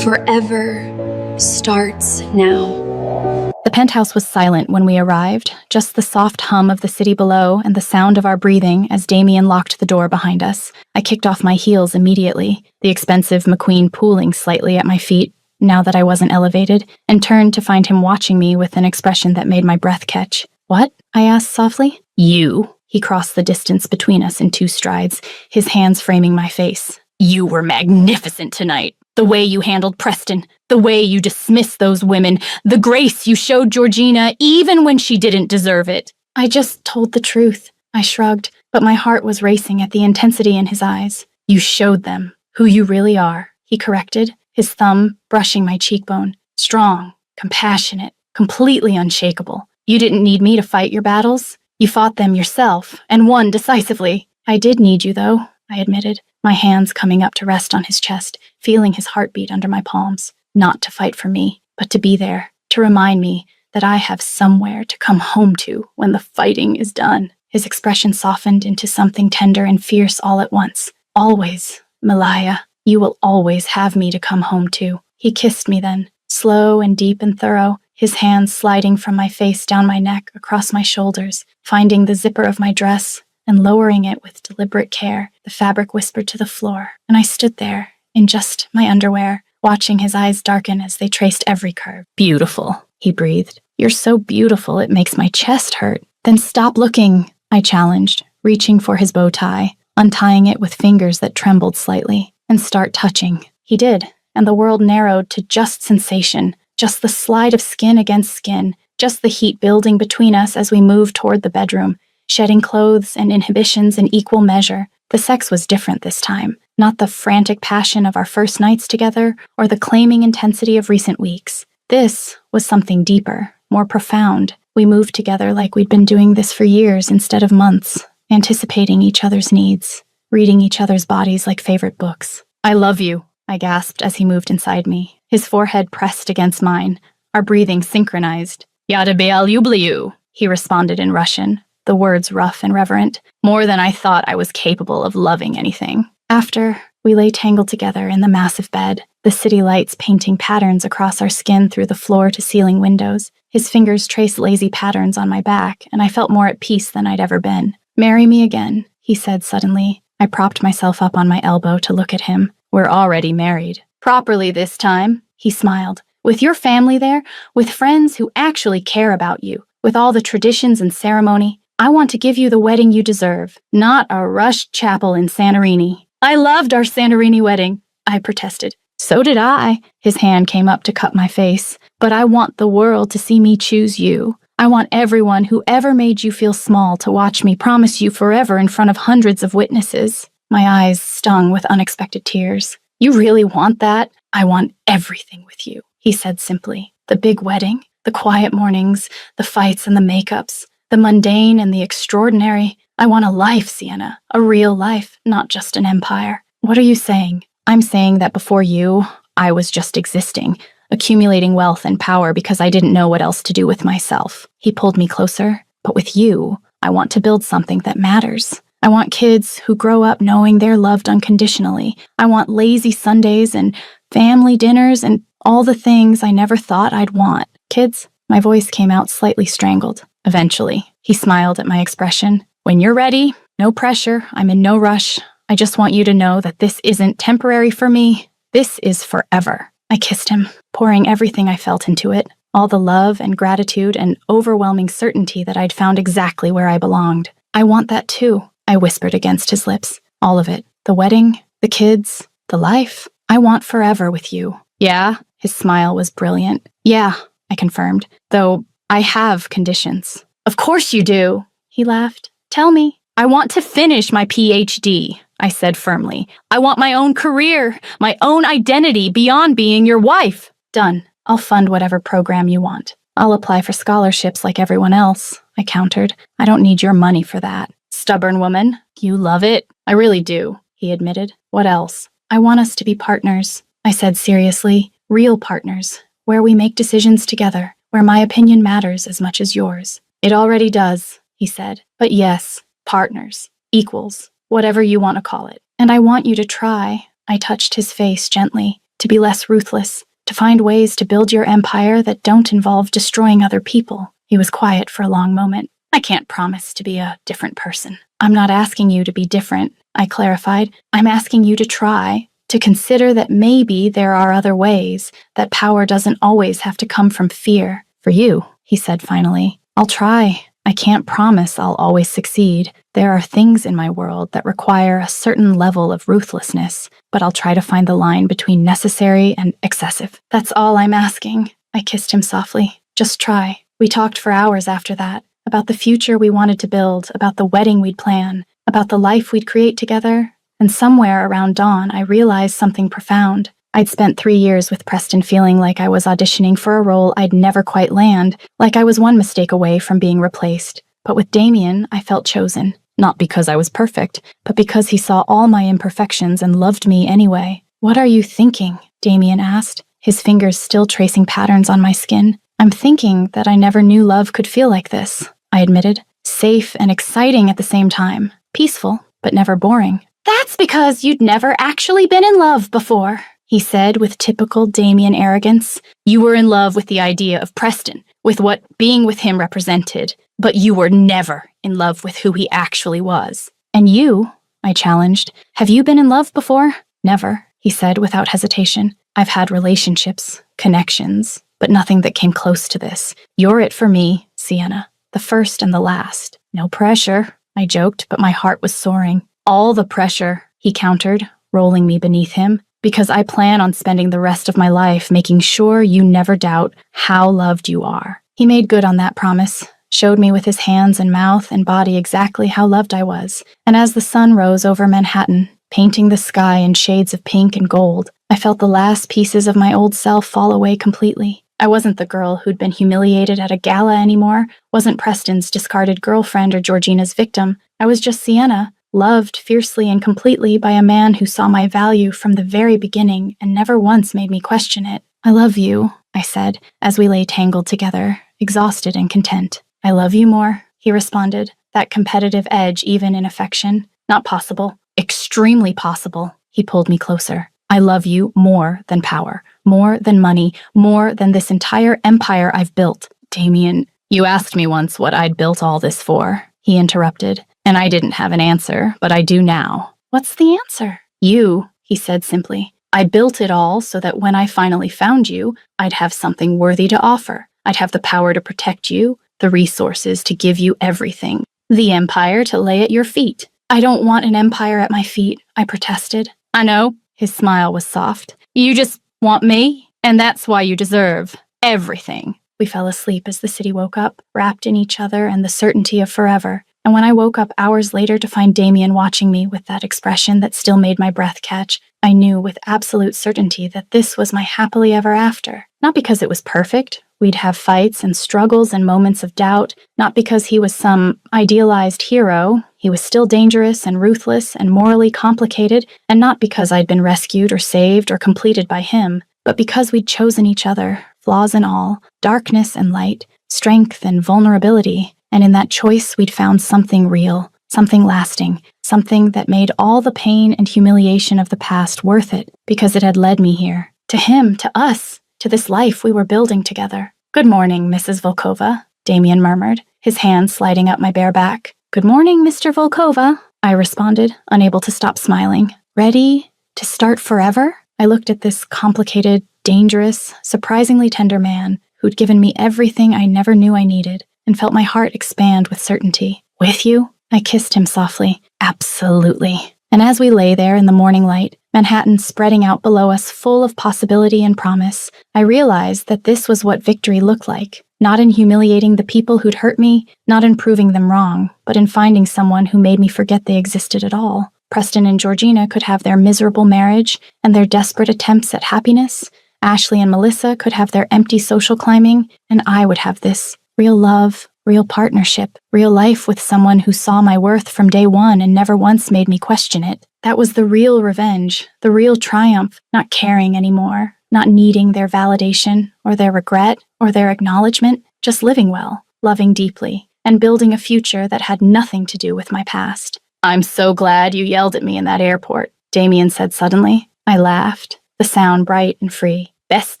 Forever starts now.
The penthouse was silent when we arrived, just the soft hum of the city below and the sound of our breathing as Damien locked the door behind us. I kicked off my heels immediately, the expensive McQueen pooling slightly at my feet, now that I wasn't elevated, and turned to find him watching me with an expression that made my breath catch. "What?" I asked softly. "You." He crossed the distance between us in 2 strides, his hands framing my face. "You were magnificent tonight. The way you handled Preston, the way you dismissed those women, the grace you showed Georgina even when she didn't deserve it." "I just told the truth," I shrugged, but my heart was racing at the intensity in his eyes. "You showed them who you really are," he corrected, his thumb brushing my cheekbone. "Strong, compassionate, completely unshakable. You didn't need me to fight your battles. You fought them yourself, and won decisively." "I did need you, though," I admitted, my hands coming up to rest on his chest, feeling his heartbeat under my palms. Not to fight for me, but to be there, to remind me that I have somewhere to come home to when the fighting is done. His expression softened into something tender and fierce all at once. "Always, Malaya, you will always have me to come home to." He kissed me then, slow and deep and thorough, his hands sliding from my face down my neck, across my shoulders, finding the zipper of my dress, and lowering it with deliberate care. The fabric whispered to the floor, and I stood there, in just my underwear, watching his eyes darken as they traced every curve. "Beautiful," he breathed. "You're so beautiful it makes my chest hurt." "Then stop looking," I challenged, reaching for his bow tie, untying it with fingers that trembled slightly, "and start touching." He did, and the world narrowed to just sensation, just the slide of skin against skin, just the heat building between us as we moved toward the bedroom, shedding clothes and inhibitions in equal measure. The sex was different this time, not the frantic passion of our first nights together or the claiming intensity of recent weeks. This was something deeper, more profound. We moved together like we'd been doing this for years instead of months, anticipating each other's needs, reading each other's bodies like favorite books. "I love you," I gasped as he moved inside me. His forehead pressed against mine, our breathing synchronized. "Yada be'al yubliu," he responded in Russian, the words rough and reverent, more than I thought I was capable of loving anything. After, we lay tangled together in the massive bed, the city lights painting patterns across our skin through the floor-to-ceiling windows. His fingers traced lazy patterns on my back, and I felt more at peace than I'd ever been. "Marry me again," he said suddenly. I propped myself up on my elbow to look at him. "We're already married." "Properly this time," he smiled. "With your family there, with friends who actually care about you, with all the traditions and ceremony. I want to give you the wedding you deserve, not a rushed chapel in Santorini." "I loved our Santorini wedding," I protested. "So did I." His hand came up to cup my face. "But I want the world to see me choose you. I want everyone who ever made you feel small to watch me promise you forever in front of hundreds of witnesses." My eyes stung with unexpected tears. "You really want that?" "I want everything with you," he said simply. "The big wedding, the quiet mornings, the fights and the makeups, the mundane and the extraordinary. I want a life, Sienna, a real life, not just an empire." "What are you saying?" "I'm saying that before you, I was just existing. accumulating wealth and power because I didn't know what else to do with myself. He pulled me closer. But with you, I want to build something that matters. I want kids who grow up knowing they're loved unconditionally. I want lazy Sundays and family dinners and all the things I never thought I'd want. Kids, my voice came out slightly strangled. Eventually, he smiled at my expression. When you're ready, no pressure, I'm in no rush. I just want you to know that this isn't temporary for me. This is forever. I kissed him, pouring everything I felt into it. All the love and gratitude and overwhelming certainty that I'd found exactly where I belonged. I want that too, I whispered against his lips. All of it. The wedding, the kids, the life. I want forever with you. Yeah? His smile was brilliant. Yeah, I confirmed, though I have conditions. Of course you do, he laughed. Tell me. I want to finish my PhD, I said firmly. I want my own career, my own identity beyond being your wife. Done. I'll fund whatever program you want. I'll apply for scholarships like everyone else, I countered. I don't need your money for that. Stubborn woman. You love it. I really do, he admitted. What else? I want us to be partners, I said seriously. Real partners, where we make decisions together, where my opinion matters as much as yours. It already does, he said. But yes, partners, equals, whatever you want to call it. And I want you to try, I touched his face gently, to be less ruthless, to find ways to build your empire that don't involve destroying other people. He was quiet for a long moment. I can't promise to be a different person. I'm not asking you to be different, I clarified. I'm asking you to try, to consider that maybe there are other ways, that power doesn't always have to come from fear. For you, he said finally. I'll try. I can't promise I'll always succeed. There are things in my world that require a certain level of ruthlessness, but I'll try to find the line between necessary and excessive. That's all I'm asking. I kissed him softly. Just try. We talked for hours after that, about the future we wanted to build, about the wedding we'd plan, about the life we'd create together. And somewhere around dawn, I realized something profound. I'd spent 3 years with Preston feeling like I was auditioning for a role I'd never quite land, like I was one mistake away from being replaced. But with Damien, I felt chosen. Not because I was perfect, but because he saw all my imperfections and loved me anyway. What are you thinking? Damien asked, his fingers still tracing patterns on my skin. I'm thinking that I never knew love could feel like this, I admitted. Safe and exciting at the same time. Peaceful, but never boring. That's because you'd never actually been in love before, he said with typical Damien arrogance. You were in love with the idea of Preston, with what being with him represented, but you were never in love with who he actually was. And you, I challenged, have you been in love before? Never, he said without hesitation. I've had relationships, connections, but nothing that came close to this. You're it for me, Sienna, the first and the last. No pressure, I joked, but my heart was soaring. All the pressure, he countered, rolling me beneath him, because I plan on spending the rest of my life making sure you never doubt how loved you are. He made good on that promise, showed me with his hands and mouth and body exactly how loved I was. And as the sun rose over Manhattan, painting the sky in shades of pink and gold, I felt the last pieces of my old self fall away completely. I wasn't the girl who'd been humiliated at a gala anymore, wasn't Preston's discarded girlfriend or Georgina's victim. I was just Sienna, loved fiercely and completely by a man who saw my value from the very beginning and never once made me question it. I love you, I said, as we lay tangled together, exhausted and content. I love you more, he responded, that competitive edge even in affection. Not possible. Extremely possible. He pulled me closer. I love you more than power, more than money, more than this entire empire I've built. Damien, you asked me once what I'd built all this for, he interrupted, and I didn't have an answer, but I do now. What's the answer? You, he said simply. I built it all so that when I finally found you, I'd have something worthy to offer. I'd have the power to protect you, the resources to give you everything, the empire to lay at your feet. I don't want an empire at my feet, I protested. I know. His smile was soft. You just want me, and that's why you deserve everything. We fell asleep as the city woke up, wrapped in each other and the certainty of forever. And when I woke up hours later to find Damien watching me with that expression that still made my breath catch, I knew with absolute certainty that this was my happily ever after. Not because it was perfect. We'd have fights and struggles and moments of doubt, not because he was some idealized hero. He was still dangerous and ruthless and morally complicated, and not because I'd been rescued or saved or completed by him. but because we'd chosen each other, flaws and all, darkness and light, strength and vulnerability, and in that choice we'd found something real, something lasting, something that made all the pain and humiliation of the past worth it because it had led me here. To him, to us, to this life we were building together. "Good morning, Mrs. Volkova," Damien murmured, his hand sliding up my bare back. "Good morning, Mr. Volkova," I responded, unable to stop smiling. "Ready to start forever?" I looked at this complicated, dangerous, surprisingly tender man who'd given me everything I never knew I needed and felt my heart expand with certainty. "With you?" I kissed him softly. "Absolutely." And as we lay there in the morning light, Manhattan spreading out below us full of possibility and promise, I realized that this was what victory looked like. Not in humiliating the people who'd hurt me, not in proving them wrong, but in finding someone who made me forget they existed at all. Preston and Georgina could have their miserable marriage and their desperate attempts at happiness. Ashley and Melissa could have their empty social climbing, and I would have this real love, real partnership, real life with someone who saw my worth from day one and never once made me question it. That was the real revenge, the real triumph, not caring anymore, not needing their validation or their regret or their acknowledgement, just living well, loving deeply, and building a future that had nothing to do with my past. "I'm so glad you yelled at me in that airport," Damien said suddenly. I laughed, the sound bright and free. "Best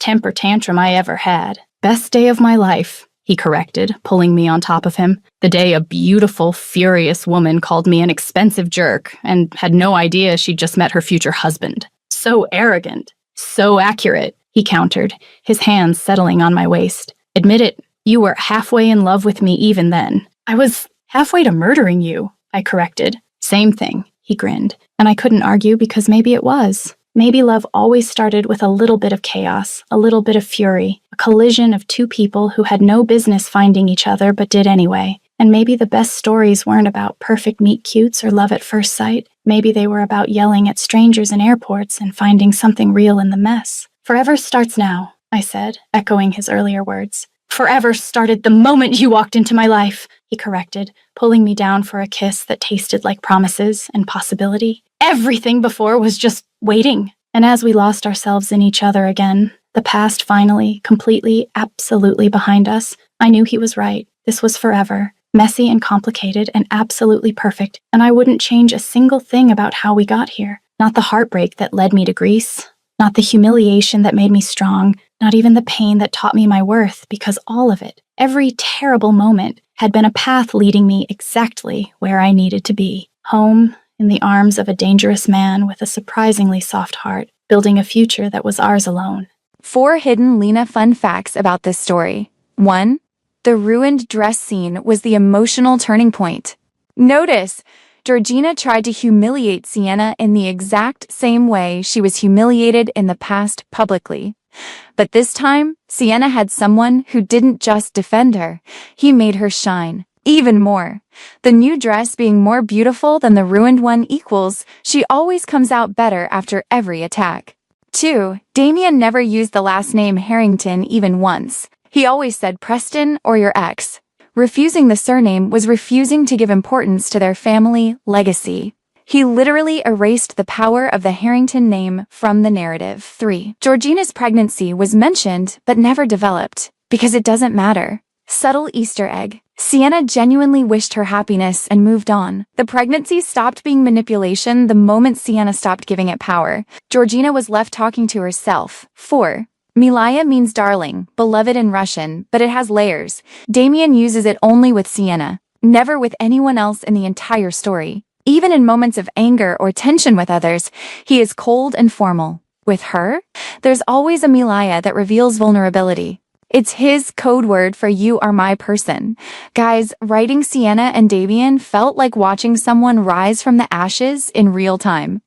temper tantrum I ever had. Best day of my life," he corrected, pulling me on top of him. "The day a beautiful, furious woman called me an expensive jerk and had no idea she'd just met her future husband. So arrogant, so accurate," he countered, his hands settling on my waist. "Admit it, you were halfway in love with me even then." "I was halfway to murdering you," I corrected. "Same thing," he grinned, and I couldn't argue because maybe it was. Maybe love always started with a little bit of chaos, a little bit of fury, a collision of two people who had no business finding each other but did anyway. And maybe the best stories weren't about perfect meet-cutes or love at first sight. Maybe they were about yelling at strangers in airports and finding something real in the mess. "Forever starts now," I said, echoing his earlier words. "Forever started the moment you walked into my life," he corrected, pulling me down for a kiss that tasted like promises and possibility. "Everything before was just waiting." And as we lost ourselves in each other again, the past finally, completely, absolutely behind us, I knew he was right. This was forever, messy and complicated and absolutely perfect, and I wouldn't change a single thing about how we got here. Not the heartbreak that led me to Greece, not the humiliation that made me strong, not even the pain that taught me my worth, because all of it, every terrible moment, had been a path leading me exactly where I needed to be. Home, in the arms of a dangerous man with a surprisingly soft heart, building a future that was ours alone.
4 hidden Lena fun facts about this story. 1. The ruined dress scene was the emotional turning point. Notice, Georgina tried to humiliate Sienna in the exact same way she was humiliated in the past publicly. But this time, Sienna had someone who didn't just defend her, he made her shine. Even more. The new dress being more beautiful than the ruined one equals, she always comes out better after every attack. 2. Damien never used the last name Harrington even once. He always said Preston or your ex. Refusing the surname was refusing to give importance to their family legacy. He literally erased the power of the Harrington name from the narrative. 3. Georgina's pregnancy was mentioned but never developed, because it doesn't matter. Subtle Easter egg. Sienna genuinely wished her happiness and moved on. The pregnancy stopped being manipulation the moment Sienna stopped giving it power. Georgina was left talking to herself. 4. Milaya means darling, beloved in Russian, but it has layers. Damien uses it only with Sienna, never with anyone else in the entire story. Even in moments of anger or tension with others, he is cold and formal. With her, there's always a Milaya that reveals vulnerability. It's his code word for "you are my person." Guys, writing Sienna and Damien felt like watching someone rise from the ashes in real time.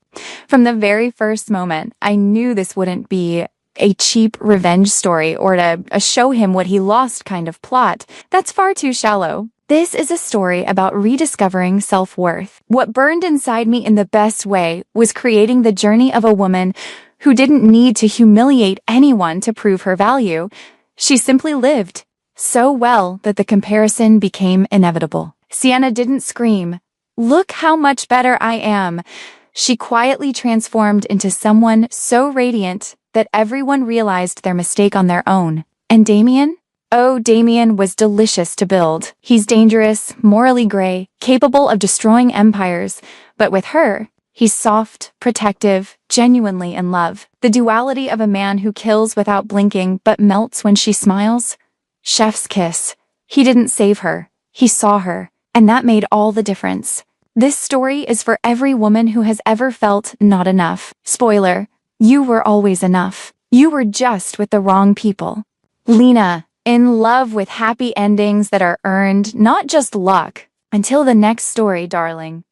From the very first moment, I knew this wouldn't be a cheap revenge story or a show him what he lost kind of plot. That's far too shallow. This is a story about rediscovering self-worth. What burned inside me in the best way was creating the journey of a woman who didn't need to humiliate anyone to prove her value. She simply lived so well that the comparison became inevitable. Sienna didn't scream, "Look how much better I am." She quietly transformed into someone so radiant that everyone realized their mistake on their own. And Damien? Oh, Damien was delicious to build. He's dangerous, morally gray, capable of destroying empires, but with her, he's soft, protective, genuinely in love. The duality of a man who kills without blinking but melts when she smiles. Chef's kiss. He didn't save her. He saw her, and that made all the difference. This story is for every woman who has ever felt not enough. Spoiler, you were always enough. You were just with the wrong people. Lena, in love with happy endings that are earned, not just luck. Until the next story, darling.